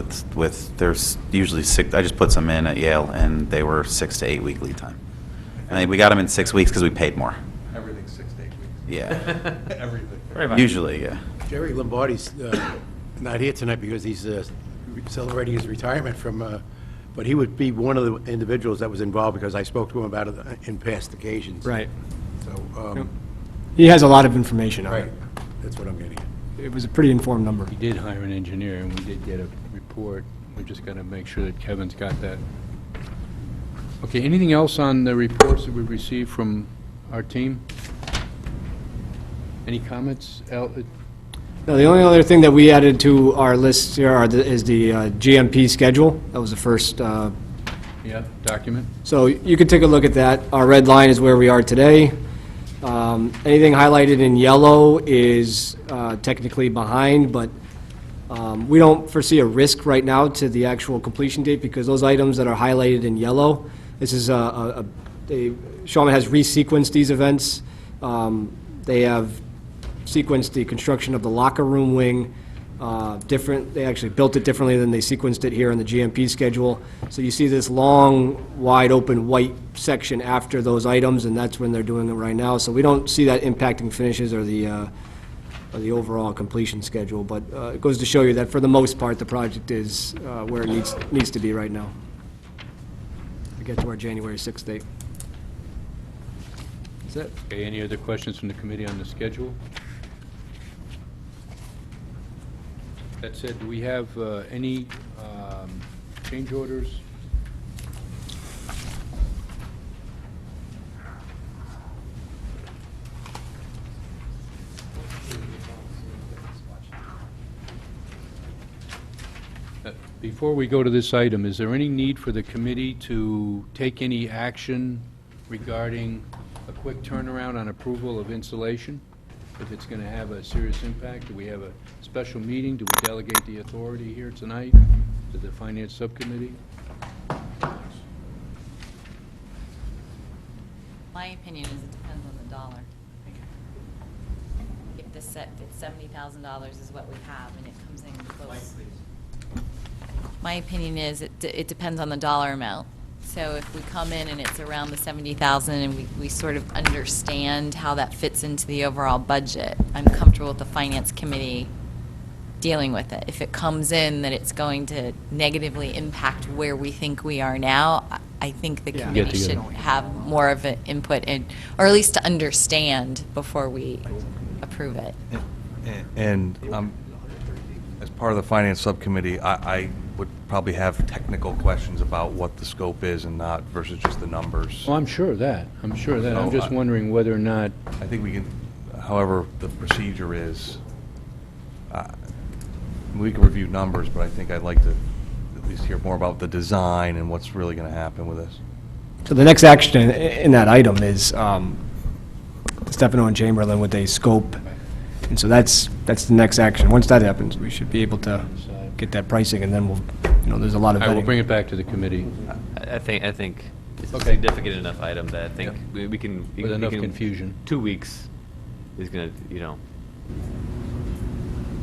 G: there's usually I just put some in at Yale, and they were 6 to 8 week lead time. And we got them in 6 weeks because we paid more.
E: Everything's 6 to 8 weeks.
G: Yeah,
E: Everything.
G: usually, yeah.
D: Jerry Lombardi's not here tonight because he's celebrating his retirement from, but he would be one of the individuals that was involved because I spoke to him about it in past occasions.
F: Right.
D: So,
F: He has a lot of information on
D: right,
F: it.
D: that's what I'm getting at.
F: It was a pretty informed number.
A: We did hire an engineer, and we did get a report. We just got to make sure that Kevin's got that. Okay, anything else on the reports that we received from our team? Any comments, Al?
F: No, the only other thing that we added to our list here is the GMP schedule. That was the first,
A: Yeah, document?
F: so you could take a look at that. Our red line is where we are today. Anything highlighted in yellow is technically behind, but we don't foresee a risk right now to the actual completion date because those items that are highlighted in yellow, this is Shawman has resequenced these events. They have sequenced the construction of the locker room wing different. They actually built it differently than they sequenced it here in the GMP schedule. So you see this long, wide open white section after those items, and that's when they're doing it right now. So we don't see that impacting finishes or the overall completion schedule. But it goes to show you that for the most part, the project is where it needs to be right now. We get to our January 6th date. That's it.
A: Okay, any other questions from the committee on the schedule? That said, do we have any change orders? Before we go to this item, is there any need for the committee to take any action regarding a quick turnaround on approval of insulation? If it's going to have a serious impact, do we have a special meeting? Do we delegate the authority here tonight to the Finance Subcommittee?
K: My opinion is it depends on the dollar. If the set, if $70,000 is what we have and it comes in close. My opinion is it depends on the dollar amount. So if we come in and it's around the 70,000 and we sort of understand how that fits into the overall budget, I'm comfortable with the Finance Committee dealing with it. If it comes in that it's going to negatively impact where we think we are now, I think the committee
A: Get
K: should
A: together.
K: have more of an input in, or at least to understand before we approve it.
E: And as part of the Finance Subcommittee, I would probably have technical questions about what the scope is and not versus just the numbers.
A: Well, I'm sure of that. I'm sure of that. I'm
E: So,
A: just wondering whether or not,
E: I think we can, however the procedure is, we can review numbers, but I think I'd like to at least hear more about the design and what's really going to happen with this.
F: So the next action in that item is Stefano and Chamberlain with a scope. And so that's the next action. Once that happens, we should be able to get that pricing, and then we'll, there's a lot of
A: I will
F: vetting.
A: bring it back to the committee
H: I think it's a
A: Okay.
H: significant enough item that I think
A: Yeah.
H: we can.
A: with enough confusion.
H: 2 weeks is gonna,
A: Yeah.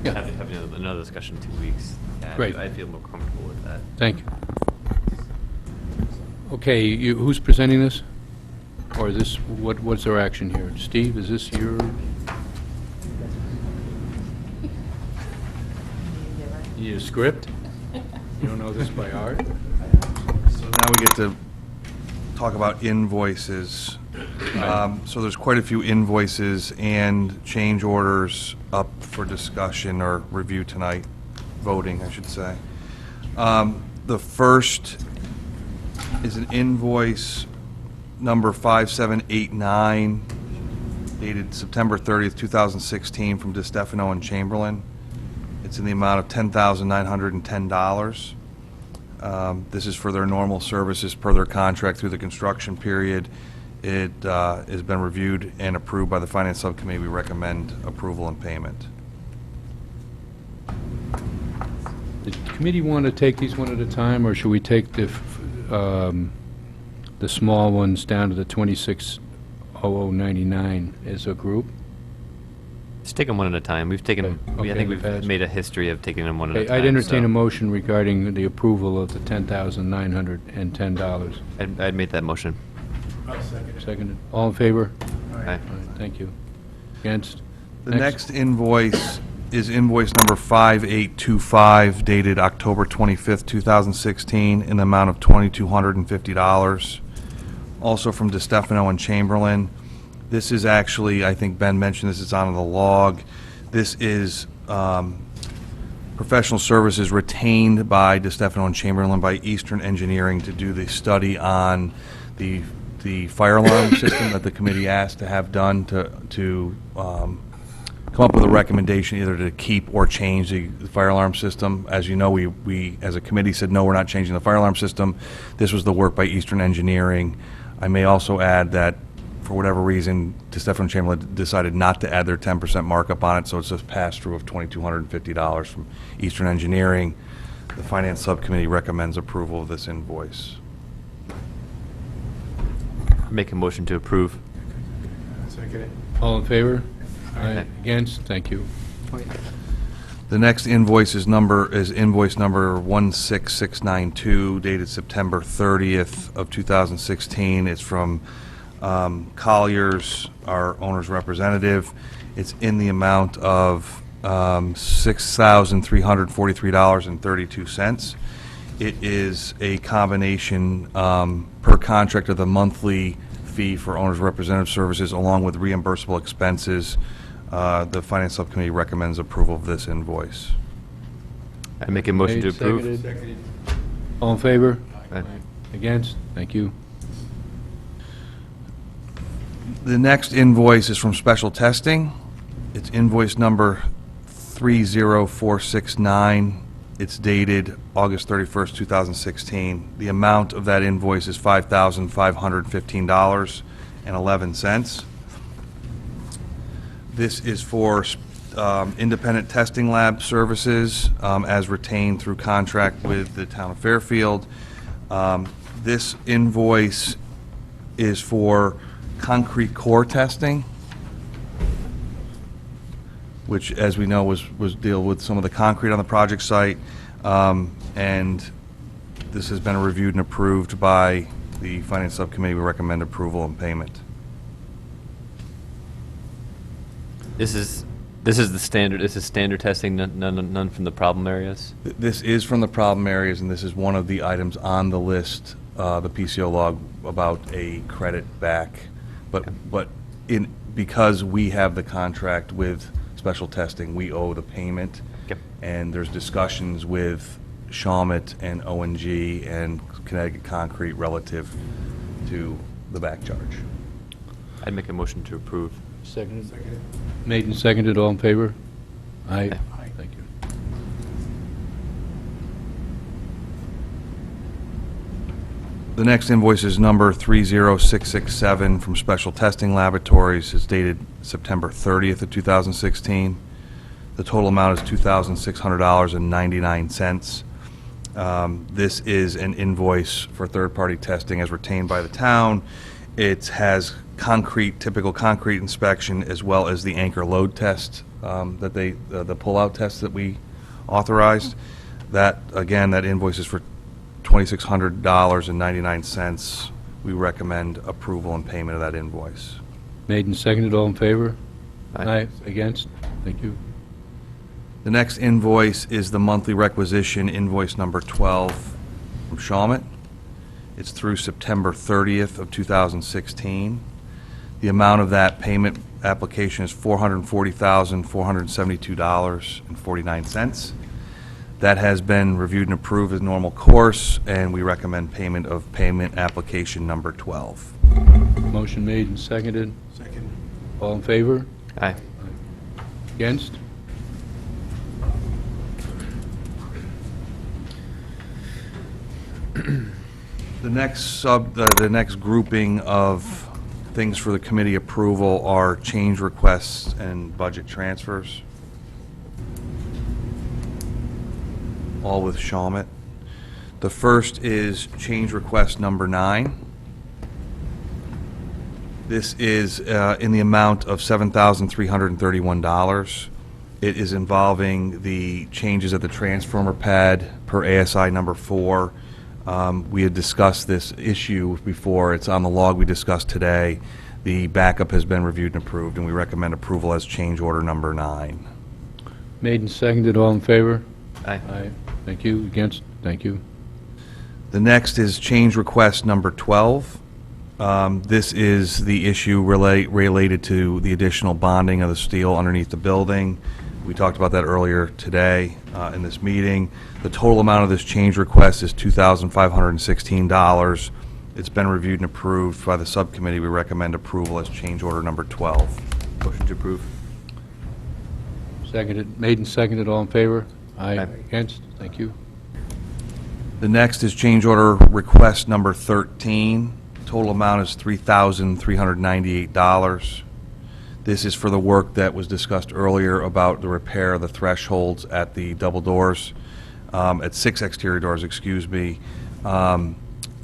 H: have another discussion in 2 weeks. Yeah,
A: Great.
H: I feel more comfortable with that.
A: Thank you. Okay, who's presenting this? Or is this, what's our action here? Steve, is this your? You need a script? You don't know this by heart?
E: So now we get to talk about invoices. So there's quite a few invoices and change orders up for discussion or review tonight, voting, I should say. The first is an invoice number 5789 dated September 30th, 2016 from DeStefano and Chamberlain. It's in the amount of $10,910. This is for their normal services per their contract through the construction period. It has been reviewed and approved by the Finance Subcommittee. We recommend approval and payment.
A: The committee want to take these one at a time, or should we take the small ones down to the 26 99 as a group.
H: Just take them one at a time. We've taken,
A: Okay,
H: I think
A: in the past.
H: we've made a history of taking them one at a
A: Okay,
H: time.
A: I'd entertain
H: so
A: a motion regarding the approval of the $10,910.
H: I'd make that motion.
A: Seconded. All in favor?
H: Aye.
A: All right, thank you. Against?
E: The next invoice is invoice number 5825 dated October 25th, 2016, in the amount of $2,250. Also from DeStefano and Chamberlain. This is actually, I think Ben mentioned this, it's on the log. This is professional services retained by DeStefano and Chamberlain by Eastern Engineering to do the study on the fire alarm system that the committee asked to have done to come up with a recommendation either to keep or change the fire alarm system. As you know, we as a committee said, no, we're not changing the fire alarm system. This was the work by Eastern Engineering. I may also add that for whatever reason, DeStefano Chamberlain decided not to add their 10% markup on it, so it's a pass-through of $2,250 from Eastern Engineering. The Finance Subcommittee recommends approval of this invoice.
H: Make a motion to approve.
A: All in favor?
H: Aye.
A: Against? Thank you.
E: The next invoice is invoice number 16692, dated September 30th of 2016. It's from Colliers, our owner's representative. It's in the amount of $6,343.32. It is a combination per contract of the monthly fee for owner's representative services along with reimbursable expenses. The Finance Subcommittee recommends approval of this invoice.
H: I make a motion to
A: Made,
H: approve.
A: seconded. All in favor?
H: Aye.
A: Against? Thank you.
E: The next invoice is from Special Testing. It's invoice number 30469. It's dated August 31st, 2016. The amount of that invoice is $5,515.11. This is for independent testing lab services as retained through contract with the town of Fairfield. This invoice is for concrete core testing, which, as we know, was deal with some of the concrete on the project site, and this has been reviewed and approved by the Finance Subcommittee. We recommend approval and payment.
H: This is the standard. This is standard testing. None from the problem areas.
E: This is from the problem areas, and this is one of the items on the list, the PCO log, about a credit back. But because we have the contract with Special Testing, we owe the payment.
H: Yep.
E: And there's discussions with Shawmut and O&G and Connecticut Concrete relative to the back charge.
H: I'd make a motion to approve.
A: Seconded. Made and seconded. All in favor? Aye.
H: Aye.
A: Thank you.
E: The next invoice is number 30667 from Special Testing Laboratories. It's dated September 30th of 2016. The total amount is $2,600.99. This is an invoice for third-party testing as retained by the town. It has typical concrete inspection, as well as the anchor load test the pull-out test that we authorized. That, again, that invoice is for $2,600.99. We recommend approval and payment of that invoice.
A: Made and seconded. All in favor?
H: Aye.
A: Against? Thank you.
E: The next invoice is the monthly requisition, invoice number 12 from Shawmut. It's through September 30th of 2016. The amount of that payment application is $440,472.49. That has been reviewed and approved as normal course, and we recommend payment of payment application number 12.
A: Motion made and seconded. Second. All in favor?
H: Aye.
A: Against?
E: The next grouping of things for the committee approval are change requests and budget transfers, all with Shawmut. The first is change request number 9. This is in the amount of $7,331. It is involving the changes at the transformer pad per ASI number 4. We had discussed this issue before. It's on the log we discussed today. The backup has been reviewed and approved, and we recommend approval as change order number 9.
A: Made and seconded, all in favor?
H: Aye.
A: Aye. Thank you. Against? Thank you.
E: The next is change request number 12. This is the issue related to the additional bonding of the steel underneath the building. We talked about that earlier today in this meeting. The total amount of this change request is $2,516. It's been reviewed and approved by the subcommittee. We recommend approval as change order number 12.
H: Motion to approve.
A: Seconded, made and seconded, all in favor? Aye.
H: Aye.
A: Against? Thank you.
E: The next is change order request number 13. Total amount is $3,398. This is for the work that was discussed earlier about the repair of the thresholds at the double doors, at 6 exterior doors, excuse me.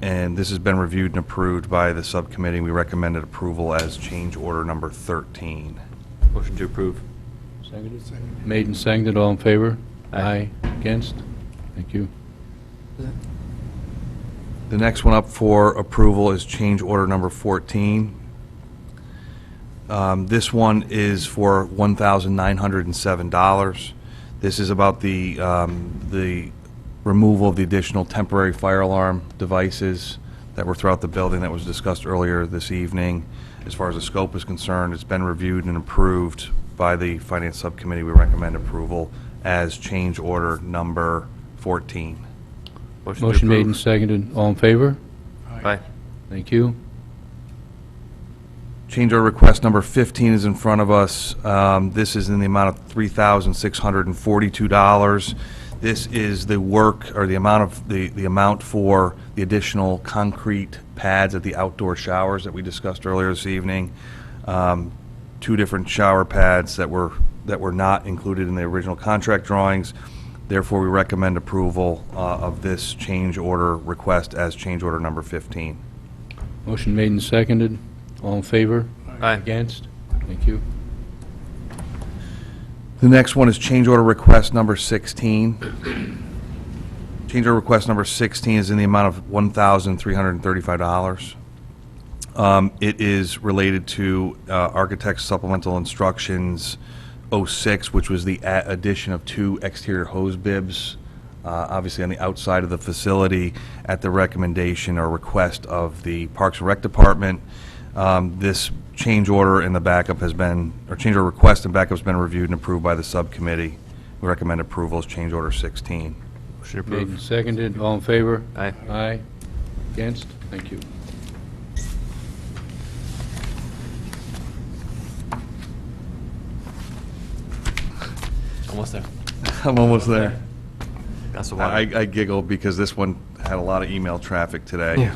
E: And this has been reviewed and approved by the subcommittee. We recommended approval as change order number 13.
H: Motion to approve.
A: Seconded? Made and seconded, all in favor?
H: Aye.
A: Against? Thank you.
E: The next one up for approval is change order number 14. This one is for $1,907. This is about the removal of the additional temporary fire alarm devices that were throughout the building that was discussed earlier this evening. As far as the scope is concerned, it's been reviewed and approved by the Finance Subcommittee. We recommend approval as change order number 14.
A: Motion made and seconded, all in favor?
H: Aye.
A: Thank you.
E: Change order request number 15 is in front of us. This is in the amount of $3,642. This is the work, or the amount of, the amount for the additional concrete pads at the outdoor showers that we discussed earlier this evening. 2 different shower pads that were not included in the original contract drawings. Therefore, we recommend approval of this change order request as change order number 15.
A: Motion made and seconded, all in favor?
H: Aye.
A: Against? Thank you.
E: The next one is change order request number 16. Change order request number 16 is in the amount of $1,335. It is related to Architect's Supplemental Instructions 06, which was the addition of 2 exterior hose bibs, obviously on the outside of the facility at the recommendation or request of the Parks and Rec Department. This change order and the backup has been, or change order request and backup has been reviewed and approved by the subcommittee. We recommend approval as change order 16.
H: Motion
A: Made and
H: approved.
A: seconded, all in favor?
H: Aye.
A: Aye. Against? Thank you.
H: Almost there.
E: I'm almost there.
H: Glass of water.
E: I giggle because this one had a lot of email traffic today.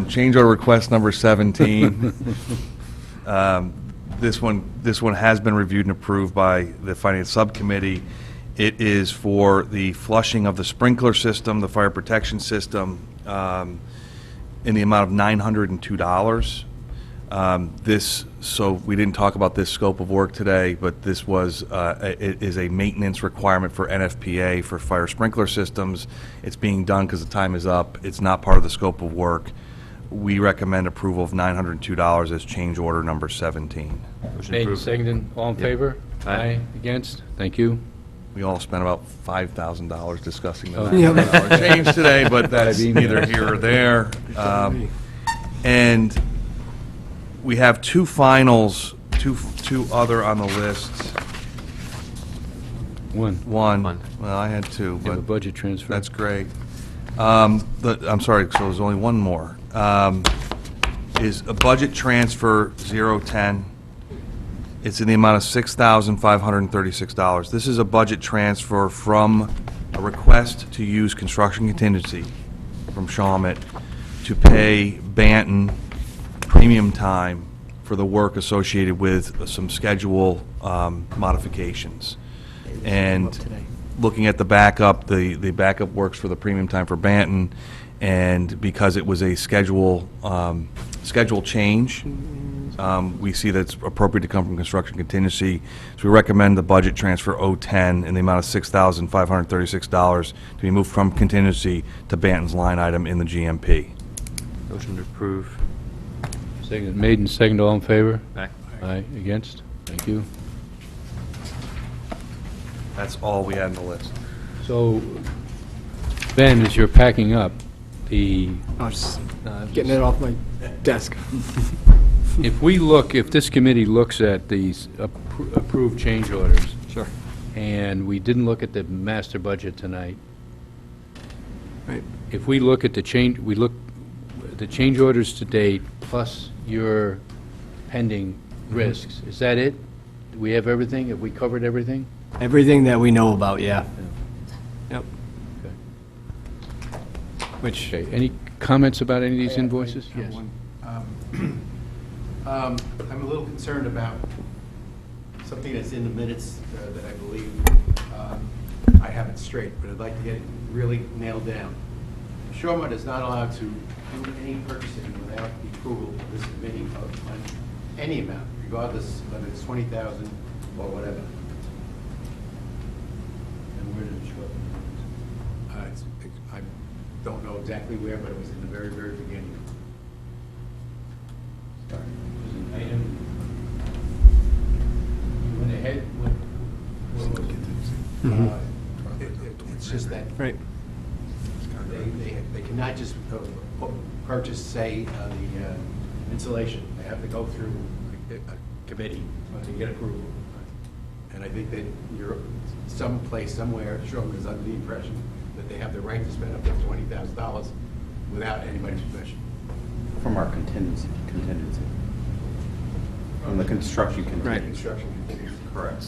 E: Change order request number 17. This one has been reviewed and approved by the Finance Subcommittee. It is for the flushing of the sprinkler system, the fire protection system, in the amount of $902. So we didn't talk about this scope of work today, but this was, it is a maintenance requirement for NFPA for fire sprinkler systems. It's being done because the time is up. It's not part of the scope of work. We recommend approval of $902 as change order number 17.
H: Motion
A: Made and
H: approved.
A: seconded, all in favor?
H: Aye.
A: Against? Thank you.
E: We all spent about $5,000 discussing the
A: Oh.
E: $900 change today, but that's neither here or there. And we have 2 finals, two other on the list.
A: One.
E: One,
H: One.
E: well, I had 2,
A: We have a
E: but
A: budget transfer.
E: that's great. I'm sorry, so there's only one more. Is a budget transfer 010. It's in the amount of $6,536. This is a budget transfer from a request to use construction contingency from Shawmut to pay Banton premium time for the work associated with some schedule modifications. And looking at the backup, the backup works for the premium time for Banton, and because it was a schedule change, We see that it's appropriate to come from construction contingency, so we recommend the budget transfer 010 in the amount of $6,536 to be moved from contingency to Banton's line item in the GMP.
H: Motion to approve.
A: Second, made and second, all in favor?
H: Aye.
A: Aye, against? Thank you.
E: That's all we had in the list.
A: So, Ben, as you're packing up,
F: I was just getting it off my desk.
A: if this committee looks at these approved change orders,
F: Sure.
A: and we didn't look at the master budget tonight,
F: Right.
A: if we look at the change orders to date, plus your pending risks, is that it? Do we have everything? Have we covered everything?
F: Everything that we know about, yeah. Yep.
A: Okay.
F: Which,
A: Okay, any comments about any of these invoices?
D: I have one. I'm a little concerned about something that's in the minutes that I believe I have it straight, but I'd like to get it really nailed down. Shoremont is not allowed to do any purchasing without the approval of this committee on any amount, regardless whether it's 20,000 or whatever.
A: And where did it show up?
D: I don't know exactly where, but it was in the very, very beginning.
A: You went ahead,
D: It's just that
F: right.
D: they cannot just purchase, say, the insulation. They have to go through a committee to get approval. And I think that you're someplace, somewhere, Sherman is under the impression that they have the right to spend up to $20,000 without anybody's permission.
G: From our contingency. From the construction contingency.
F: Right.
D: Construction contingency.
G: Correct.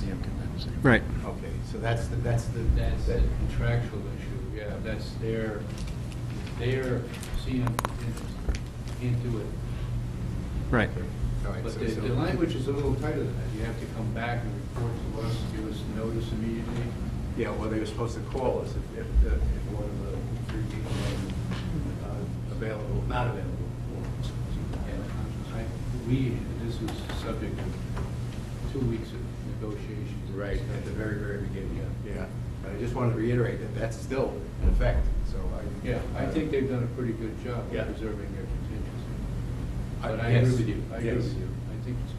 F: Right.
D: Okay, so that's the
A: that's a contractual issue, yeah, that's their CM interest. Can't do it.
F: Right.
D: all right,
A: But
D: so-
A: the language is a little tighter than that. You have to come back and report to us, give us notice immediately.
D: Yeah, well, they were supposed to call us if one of the three people wasn't available, not available.
A: And this was subject to 2 weeks of negotiations.
D: Right, at the very, very beginning, yeah. But I just wanted to reiterate that that's still in effect, so I...
A: Yeah, I think they've done a pretty good job of
D: Yeah.
A: preserving their contingency.
D: I-
A: But I
D: yes,
A: agree with you. I agree
D: yes.
A: with you. I think it's...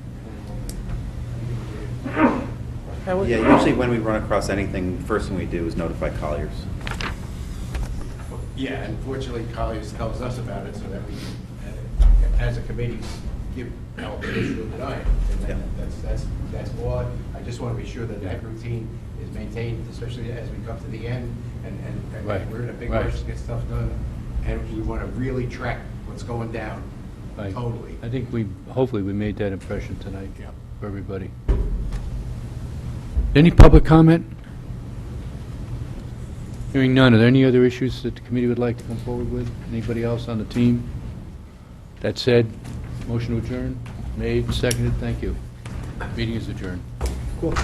G: Yeah, usually when we run across anything, first thing we do is notify Colliers.
D: Yeah, unfortunately, Colliers tells us about it so that we can, as a committee, give our issue of denial. And then that's all. I just want to be sure that that routine is maintained, especially as we come to the end and
A: Right,
D: we're in a big
A: right.
D: rush to get stuff done. And we want to really track what's going down
A: Right.
D: totally.
A: I think hopefully we made that impression tonight
D: Yeah.
A: for everybody. Any public comment? Hearing none, are there any other issues that the committee would like to come forward with? Anybody else on the team? That said, motion to adjourn, made, seconded, thank you. Meeting is adjourned.
D: Cool.